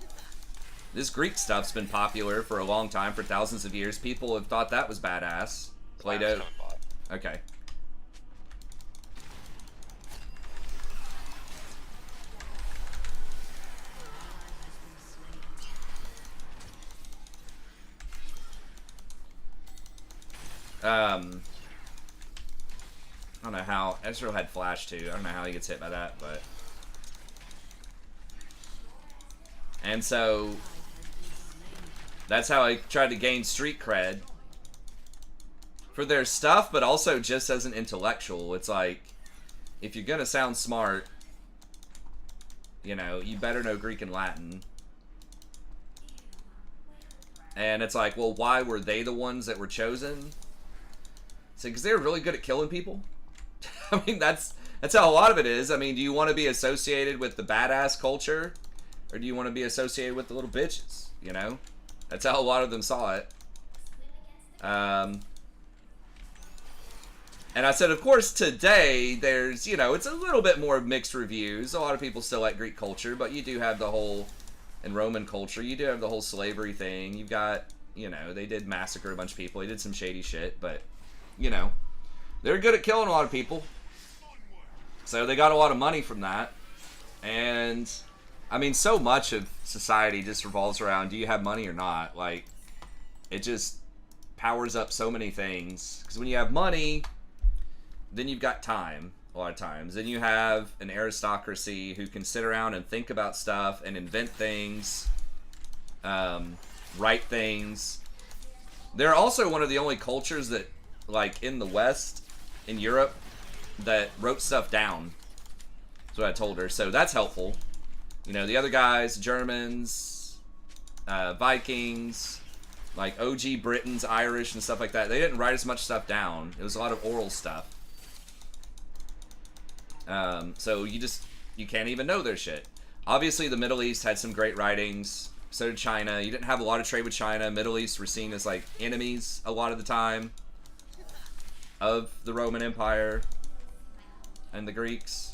this Greek stuff's been popular for a long time, for thousands of years. People have thought that was badass. Play-Doh. Okay. I don't know how. Ezreal had flash too. I don't know how he gets hit by that, but. And so that's how I tried to gain street cred for their stuff, but also just as an intellectual. It's like, if you're gonna sound smart, you know, you better know Greek and Latin. And it's like, well, why were they the ones that were chosen? So, because they were really good at killing people. I mean, that's how a lot of it is. I mean, do you want to be associated with the badass culture, or do you want to be associated with the little bitches? You know, that's how a lot of them saw it. And I said, of course, today there's, you know, it's a little bit more mixed reviews. A lot of people still like Greek culture, but you do have the whole, in Roman culture, you do have the whole slavery thing. You've got, you know, they did massacre a bunch of people. They did some shady shit, but, you know, they're good at killing a lot of people. So they got a lot of money from that. And I mean, so much of society just revolves around, do you have money or not? Like, it just powers up so many things. Because when you have money, then you've got time, a lot of times. Then you have an aristocracy who can sit around and think about stuff and invent things, write things. They're also one of the only cultures that, like, in the West, in Europe, that wrote stuff down. That's what I told her. So that's helpful. You know, the other guys, Germans, Vikings, like OG Britons, Irish, and stuff like that, they didn't write as much stuff down. It was a lot of oral stuff. So you can't even know their shit. Obviously, the Middle East had some great writings. So did China. You didn't have a lot of trade with China. Middle East were seen as, like, enemies a lot of the time of the Roman Empire and the Greeks.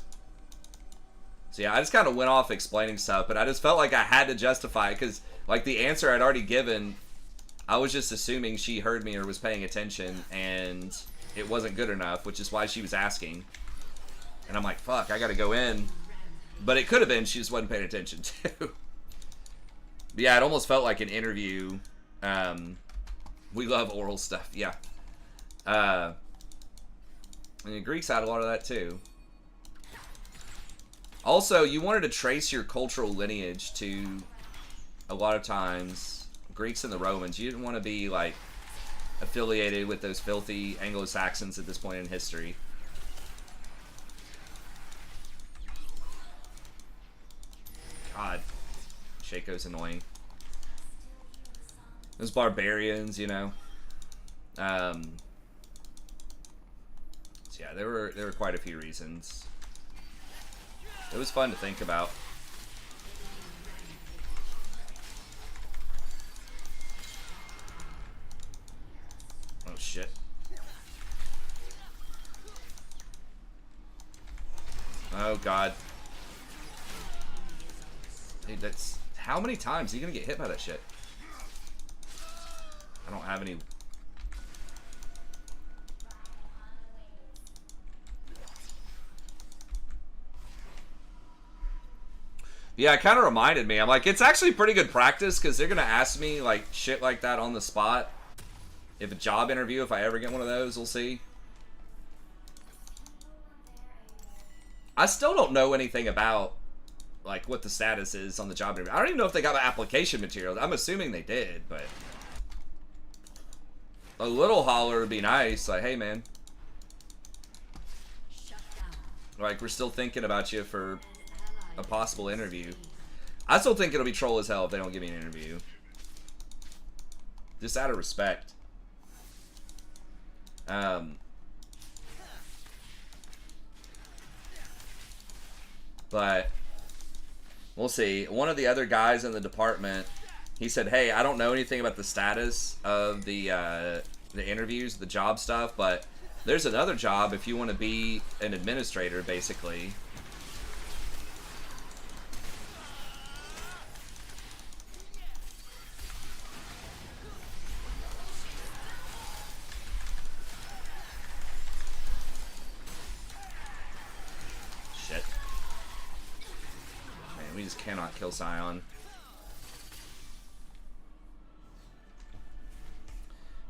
So yeah, I just kind of went off explaining stuff, but I just felt like I had to justify it because, like, the answer I'd already given, I was just assuming she heard me or was paying attention, and it wasn't good enough, which is why she was asking. And I'm like, fuck, I gotta go in. But it could have been she just wasn't paying attention too. But yeah, it almost felt like an interview. We love oral stuff, yeah. And the Greeks had a lot of that too. Also, you wanted to trace your cultural lineage to, a lot of times, Greeks and the Romans. You didn't want to be, like, affiliated with those filthy Anglo-Saxons at this point in history. God. Shaco's annoying. Those barbarians, you know. So yeah, there were quite a few reasons. It was fun to think about. Oh shit. Oh god. Dude, that's... How many times are you gonna get hit by that shit? I don't have any... Yeah, it kind of reminded me. I'm like, it's actually pretty good practice because they're going to ask me, like, shit like that on the spot. If a job interview, if I ever get one of those, we'll see. I still don't know anything about, like, what the status is on the job interview. I don't even know if they got the application materials. I'm assuming they did, but... A little holler would be nice. Like, hey, man. Like, we're still thinking about you for... a possible interview. I still think it'll be troll as hell if they don't give me an interview. Just out of respect. But we'll see. One of the other guys in the department, he said, hey, I don't know anything about the status of the interviews, the job stuff, but there's another job if you want to be an administrator, basically. Cannot kill Scion.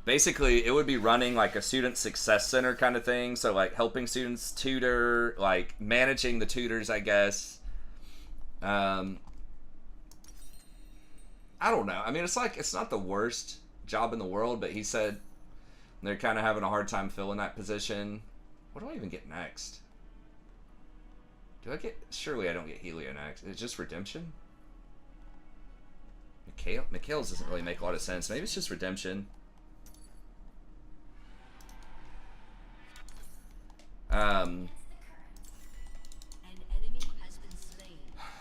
Basically, it would be running like a student success center kind of thing. So, like, helping students tutor, like, managing the tutors, I guess. I don't know. I mean, it's like, it's not the worst job in the world, but he said they're kind of having a hard time filling that position. What do I even get next? Do I get... Surely I don't get Helio next. It's just Redemption? Mikhail's doesn't really make a lot of sense. Maybe it's just Redemption.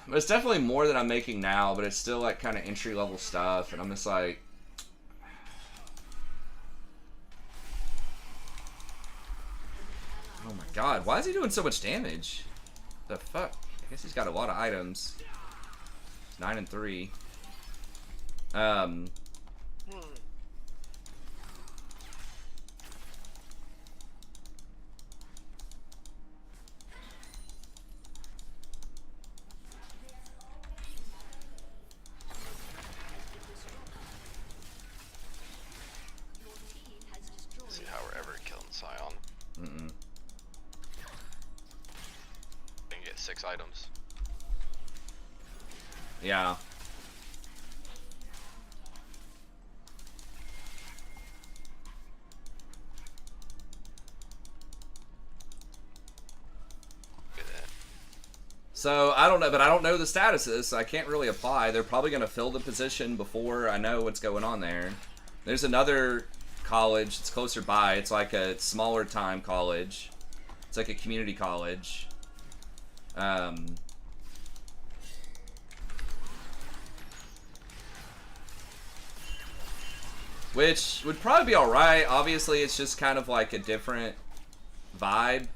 It's definitely more than I'm making now, but it's still, like, kind of entry-level stuff, and I'm just like... Oh my god, why is he doing so much damage? The fuck? I guess he's got a lot of items. 9 and 3. 6 items. Yeah. Look at that. So, I don't know, but I don't know the status of this, so I can't really apply. They're probably going to fill the position before I know what's going on there. There's another college that's closer by. It's like a smaller time college. It's like a community college. Which would probably be alright. Obviously, it's just kind of like a different vibe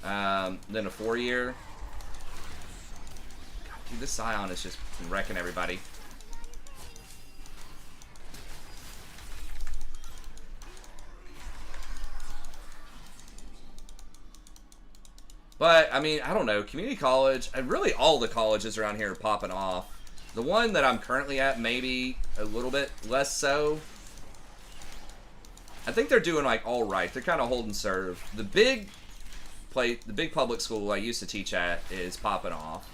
than a 4-year. God, dude, this Scion is just wrecking everybody. But, I mean, I don't know. Community college, and really all the colleges around here are popping off. The one that I'm currently at, maybe a little bit less so. I think they're doing, like, all right. They're kind of holding serve. The big public school I used to teach at is popping off.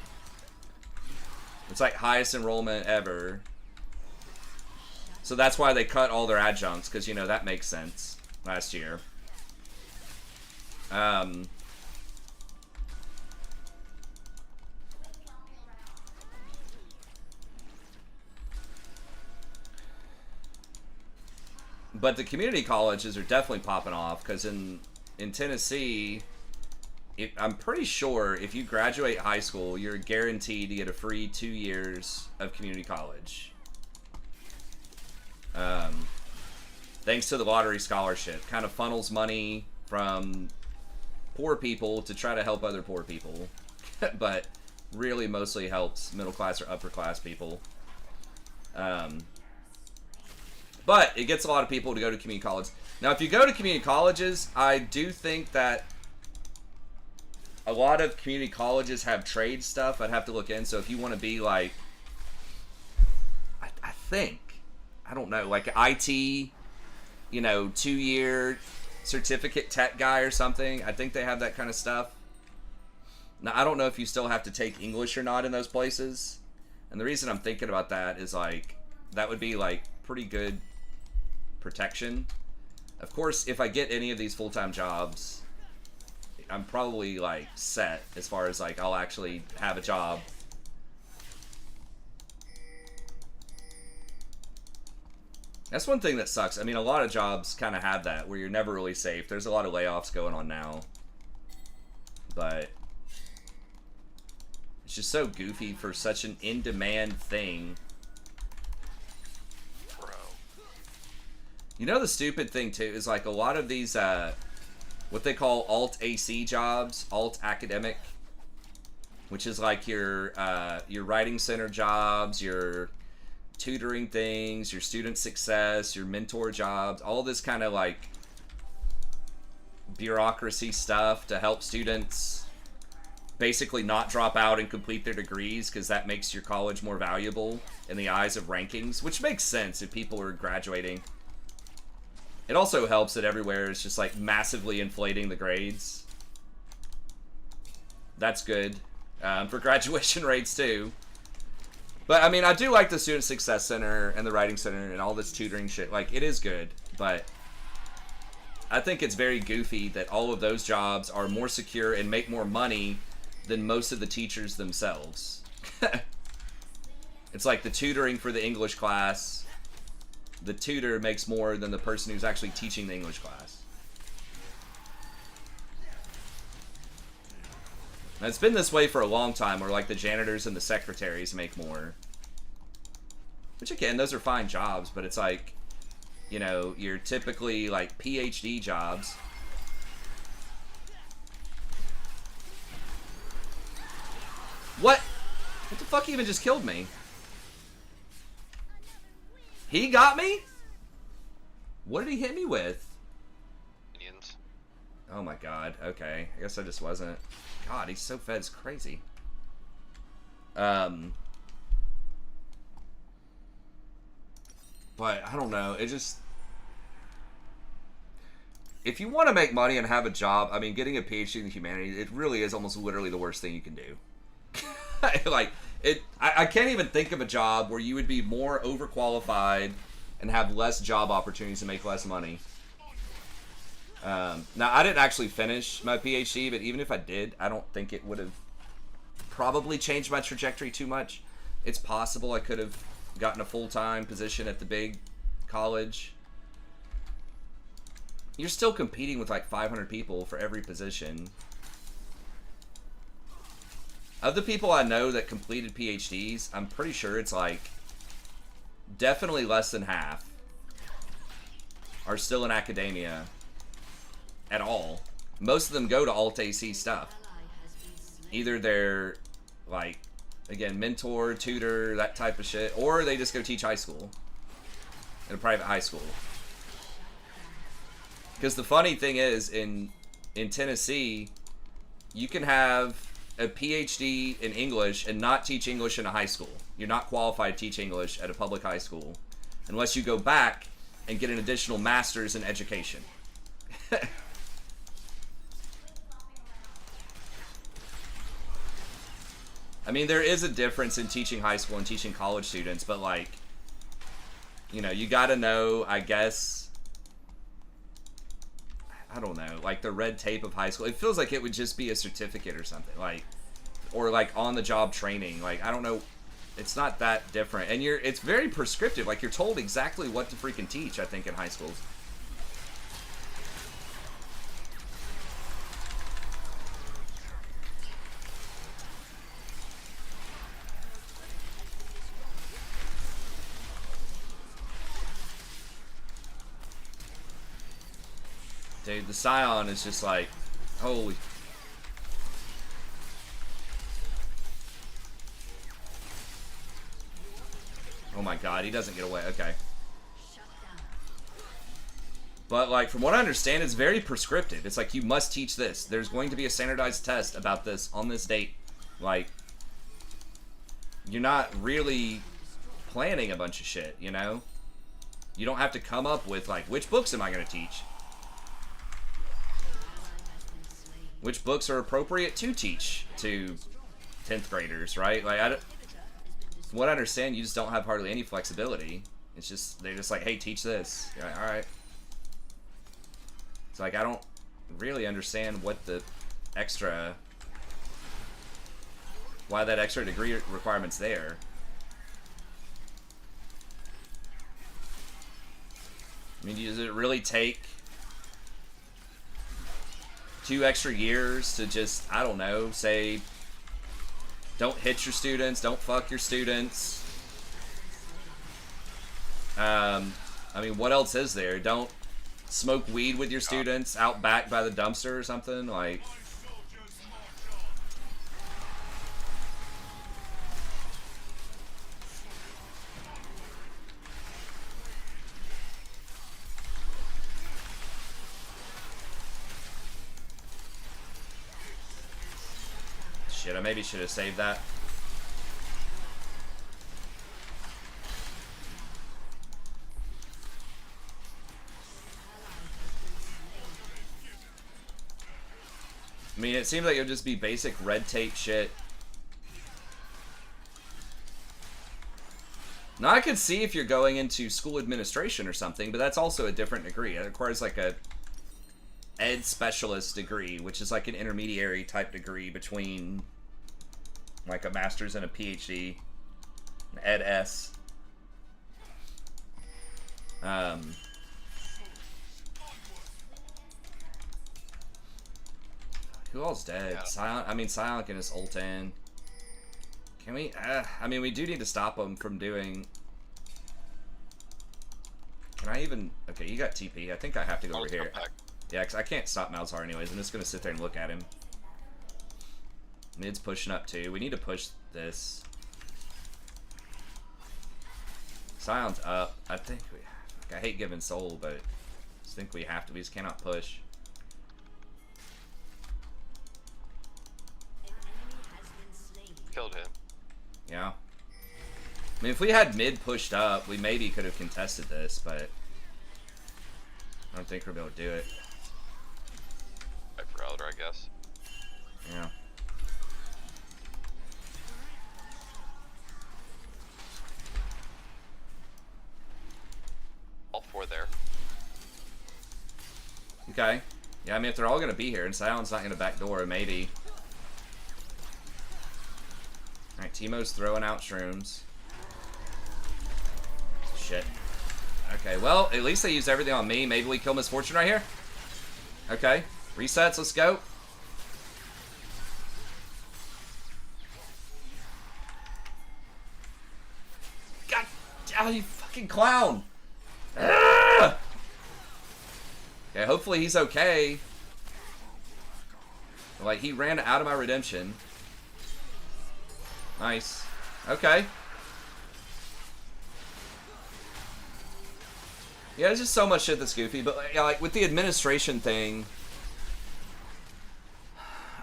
It's, like, highest enrollment ever. So that's why they cut all their adjuncts, because, you know, that makes sense last year. But the community colleges are definitely popping off, because in Tennessee, I'm pretty sure if you graduate high school, you're guaranteed to get a free 2 years of community college. Thanks to the lottery scholarship. Kind of funnels money from poor people to try to help other poor people. But really mostly helps middle class or upper class people. But it gets a lot of people to go to community college. Now, if you go to community colleges, I do think that a lot of community colleges have trade stuff I'd have to look in. So if you want to be like, I think, I don't know, like an IT, you know, 2-year certificate tech guy or something, I think they have that kind of stuff. Now, I don't know if you still have to take English or not in those places. And the reason I'm thinking about that is, like, that would be, like, pretty good protection. Of course, if I get any of these full-time jobs, I'm probably, like, set as far as, like, I'll actually have a job. That's one thing that sucks. I mean, a lot of jobs kind of have that, where you're never really safe. There's a lot of layoffs going on now. But it's just so goofy for such an in-demand thing. You know, the stupid thing too is, like, a lot of these what they call alt AC jobs, alt academic, which is like your writing center jobs, your tutoring things, your student success, your mentor jobs, all this kind of like bureaucracy stuff to help students basically not drop out and complete their degrees, because that makes your college more valuable in the eyes of rankings, which makes sense if people are graduating. It also helps that everywhere is just, like, massively inflating the grades. That's good. For graduation rates, too. But, I mean, I do like the Student Success Center and the Writing Center and all this tutoring shit. Like, it is good. But I think it's very goofy that all of those jobs are more secure and make more money than most of the teachers themselves. It's like the tutoring for the English class. The tutor makes more than the person who's actually teaching the English class. Now, it's been this way for a long time, where, like, the janitors and the secretaries make more. Which, again, those are fine jobs, but it's like, you know, you're typically, like, PhD jobs. What? What the fuck even just killed me? He got me? What did he hit me with? Minions. Oh my god. Okay. I guess I just wasn't. God, he's so fed. It's crazy. But I don't know. if you want to make money and have a job, I mean, getting a PhD in humanities, it really is almost literally the worst thing you can do. Like, I can't even think of a job where you would be more overqualified and have less job opportunities and make less money. Now, I didn't actually finish my PhD, but even if I did, I don't think it would have probably changed my trajectory too much. It's possible I could have gotten a full-time position at the big college. You're still competing with like 500 people for every position. Of the people I know that completed PhDs, I'm pretty sure it's like definitely less than half are still in academia at all. Most of them go to Alt-AC stuff. Either they're like, again, mentor, tutor, that type of shit, or they just go teach high school in a private high school. Because the funny thing is, in Tennessee, you can have a PhD in English and not teach English in a high school. You're not qualified to teach English at a public high school unless you go back and get an additional master's in education. I mean, there is a difference in teaching high school and teaching college students, but like, you know, you gotta know, I guess, I don't know, like the red tape of high school. It feels like it would just be a certificate or something, like, or like on-the-job training. Like, I don't know, it's not that different. And it's very prescriptive. Like, you're told exactly what to freaking teach, I think, in high schools. Dude, the Scion is just like, holy. Oh my god, he doesn't get away. Okay. But like, from what I understand, it's very prescriptive. It's like, you must teach this. There's going to be a standardized test about this on this date. Like, you're not really planning a bunch of shit, you know? You don't have to come up with like, which books am I going to teach? Which books are appropriate to teach to 10th graders, right? Like, from what I understand, you just don't have hardly any flexibility. It's just, they're just like, hey, teach this. You're like, all right. It's like, I don't really understand what the extra, why that extra degree requirement's there. I mean, does it really take 2 extra years to just, I don't know, say, don't hit your students, don't fuck your students. I mean, what else is there? Don't smoke weed with your students out back by the dumpster or something, like. Shit, I maybe should have saved that. I mean, it seems like it would just be basic red tape shit. Now, I could see if you're going into school administration or something, but that's also a different degree. It requires like a ed specialist degree, which is like an intermediary type degree between like a master's and a PhD, an ed S. Who all's dead? Yeah. Silent. I mean, Silent and his Ultan. Can we? I mean, we do need to stop him from doing. Can I even? Okay, you got TP. I think I have to go over here. Yeah, because I can't stop Malzahar anyways. I'm just gonna sit there and look at him. Mid's pushing up too. We need to push this. Silent's up. I think we. I hate giving soul, but I just think we have to. We just cannot push. Killed him. Yeah. I mean, if we had mid pushed up, we maybe could have contested this, but I don't think we're able to do it. I guess. Yeah. All 4 there. Okay. Yeah, I mean, if they're all gonna be here, and Sion's not gonna backdoor, maybe. Alright, Teemo's throwing out shrooms. Shit. Okay, well, at least they used everything on me. Maybe we kill Miss Fortune right here? Okay. Resets, let's go. God, oh, you fucking clown! Ah! Okay, hopefully he's okay. Like, he ran out of my redemption. Nice. Okay. Yeah, there's just so much shit that's goofy, but like with the administration thing,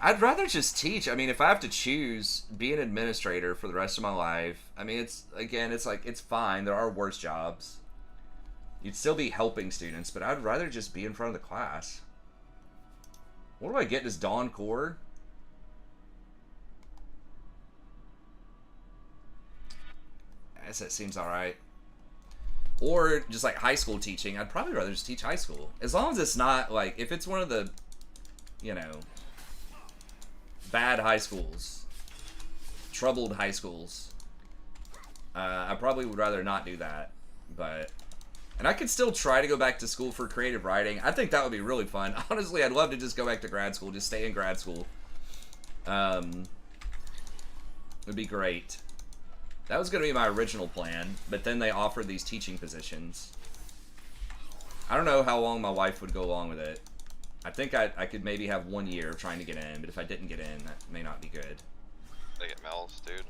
I'd rather just teach. I mean, if I have to choose, be an administrator for the rest of my life. I mean, it's like it's fine. There are worse jobs. You'd still be helping students, but I'd rather just be in front of the class. What do I get as Dawn Core? I guess that seems alright. Or just like high school teaching. I'd probably rather just teach high school. As long as it's not like, if it's one of the, you know, bad high schools, troubled high schools, I probably would rather not do that. But, and I could still try to go back to school for creative writing. I think that would be really fun. Honestly, I'd love to just go back to grad school, just stay in grad school. It would be great. That was going to be my original plan, but then they offered these teaching positions. I don't know how long my wife would go along with it. I think I could maybe have 1 year trying to get in, but if I didn't get in, that may not be good. They get Mel's, dude.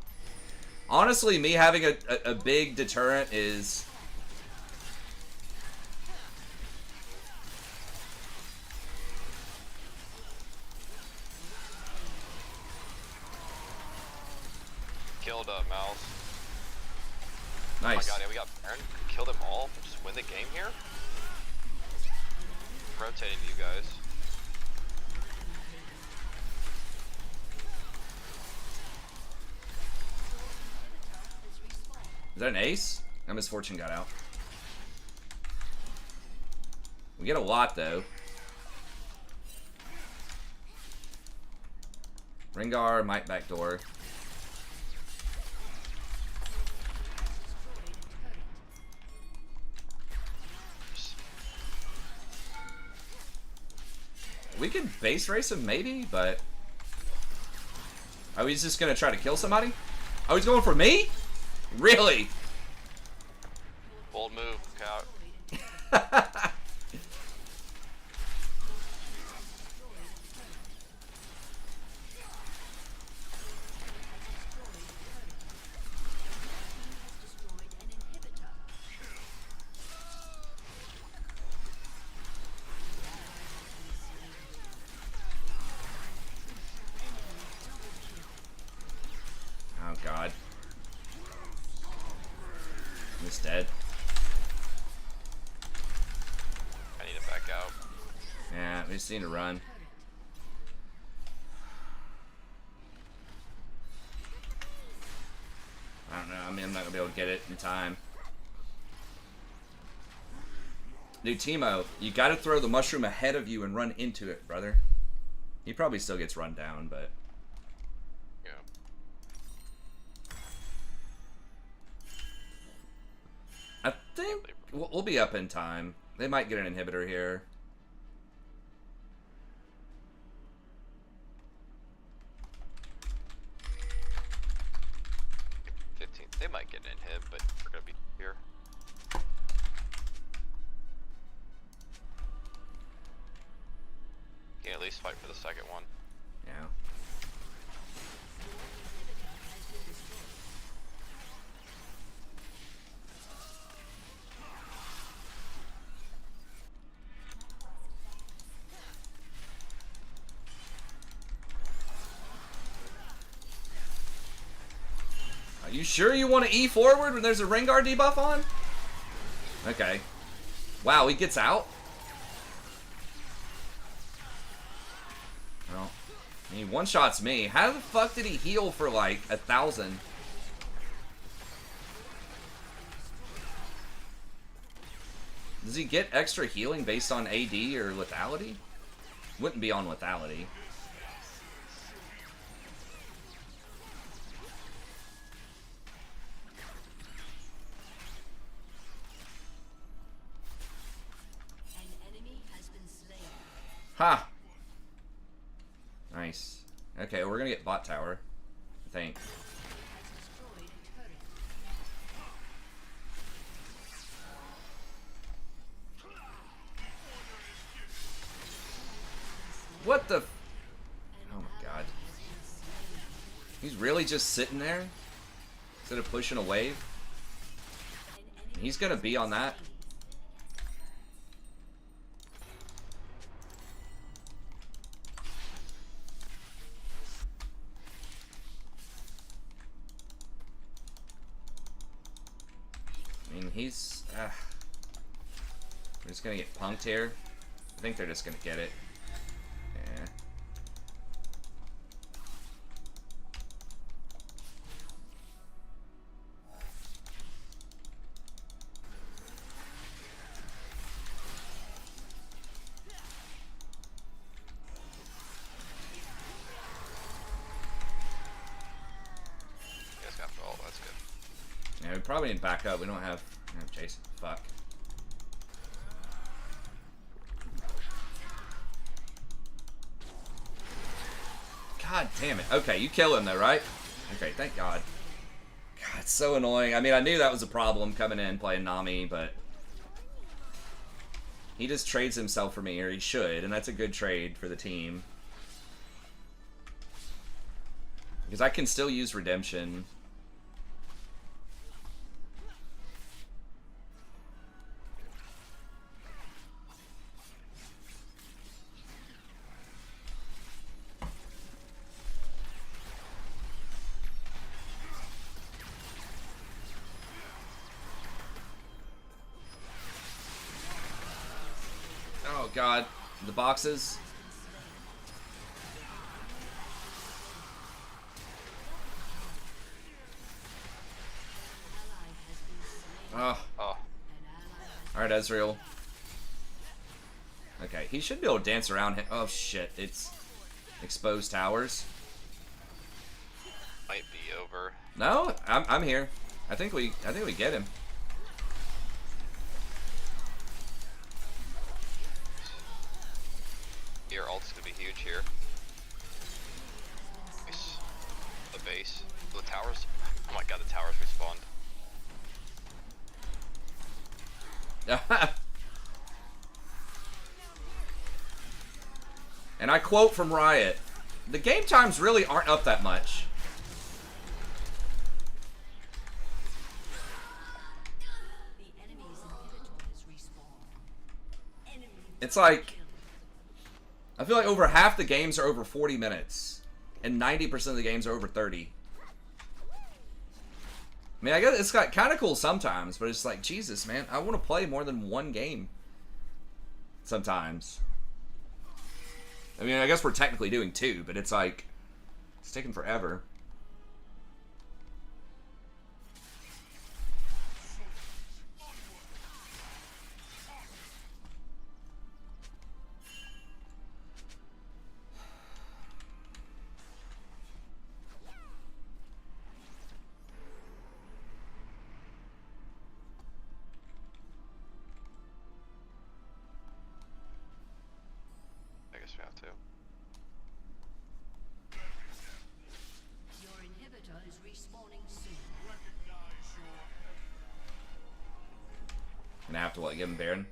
Honestly, me having a big deterrent is... Killed Mel's. Nice. Oh my god, yeah, we got Baron. Kill them all. Just win the game here. Rotating to you guys. Is that an ace? A Misfortune got out. We get a lot, though. Rengar might backdoor. We could base race him, maybe, but... Oh, he's just gonna try to kill somebody? Oh, he's going for me? Really? Bold move, Cow. Oh, God. He's dead. I need to back out. Yeah, we just need to run. I don't know. I mean, I'm not gonna be able to get it in time. Dude, Teemo, you gotta throw the mushroom ahead of you and run into it, brother. He probably still gets run down, but... Yeah. I think we'll be up in time. They might get an inhibitor here. They might get an inhib, but we're gonna be here. You can at least fight for the second one. Yeah. Are you sure you want to E forward when there's a Rengar debuff on? Okay. Wow, he gets out? He one-shots me. How the fuck did he heal for like 1,000? Does he get extra healing based on AD or lethality? Wouldn't be on lethality. An enemy has been slain. Ha! Nice. Okay, we're gonna get bot tower, I think. Has destroyed a turret. What the? Oh my god. He's really just sitting there? Instead of pushing a wave? He's gonna be on that. I mean, he's... we're just gonna get punked here. I think they're just gonna get it. Yeah. You guys got ult, that's good. Yeah, we probably need to back up. We don't have Jason. Fuck. God damn it. Okay, you kill him though, right? Okay, thank God. God, it's so annoying. I mean, I knew that was a problem coming in playing Nami, but he just trades himself for me, or he should, and that's a good trade for the team. Because I can still use Redemption. Oh god, the boxes. Oh. Oh, Alright, Ezreal. Okay, he should be able to dance around him. Oh shit, it's exposed towers. might be over. No, I'm here. I think we get him. Your ult's gonna be huge here. Nice. The base. The towers. Oh my god, the towers respawned. And I quote from Riot, the game times really aren't up that much. The enemy's inhibitor has respawned. Enemy It's like, I feel like over half the games are over 40 minutes, and 90% of the games are over 30. I mean, I guess it's got kind of cool sometimes, but it's like, Jesus, man, I want to play more than one game sometimes. I mean, I guess we're technically doing two, but it's like, it's taking forever. I guess we have to. Your inhibitor is respawning soon. Gonna have to, what, give him Baron?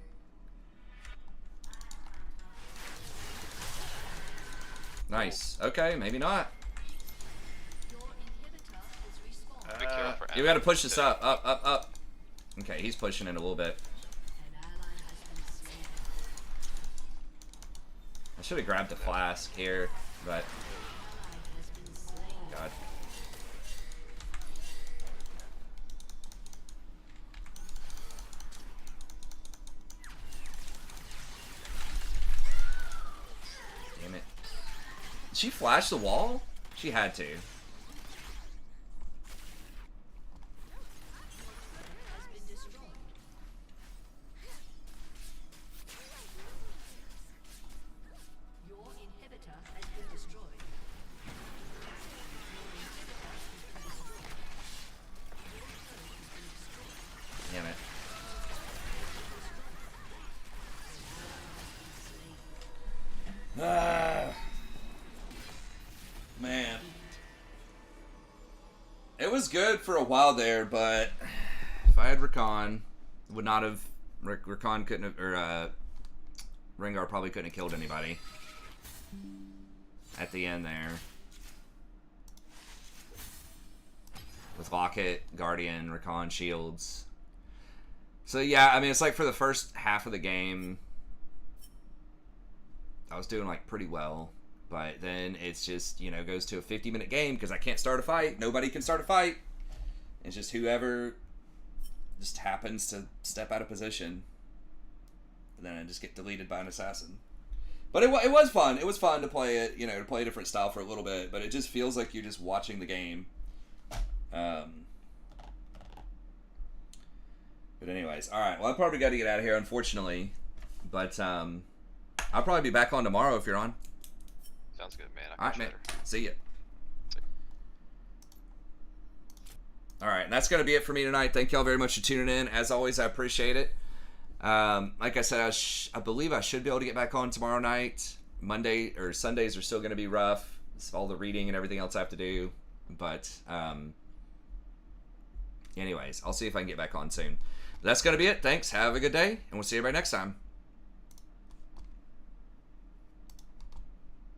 Nice. Okay, maybe not. Your inhibitor is respawned. Be careful for You gotta push this up, up. Okay, he's pushing it a little bit. An ally has been slain. I should have grabbed the flask here, but Ally has been slain. God. Damn it. she flash the wall? She had to. Your inhibitor has been destroyed. Damn it. Man. It was good for a while there, but if I had Rakan, would not have... Rakan couldn't have... Or, Rengar probably couldn't have killed anybody. At the end there. With Locket, Guardian, Rakan, Shields. So yeah, I mean, it's like for the first half of the game, I was doing like pretty well. But then it's just, you know, goes to a 50-minute game because I can't start a fight. Nobody can start a fight. It's just whoever just happens to step out of position. And then I just get deleted by an assassin. But it was fun. It was fun to play it, you know, to play a different style for a little bit. But it just feels like you're just watching the game. But anyways, alright. Well, I probably got to get out of here, unfortunately. But I'll probably be back on tomorrow if you're on. Sounds good, man. Alright, man. See ya. Alright, and that's going to be it for me tonight. Thank y'all very much for tuning in. As always, I appreciate it. Like I said, I believe I should be able to get back on tomorrow night. Monday or Sundays are still going to be rough. It's all the reading and everything else I have to do. But anyways, I'll see if I can get back on soon. But that's going to be it. Thanks. Have a good day, and we'll see everybody next time.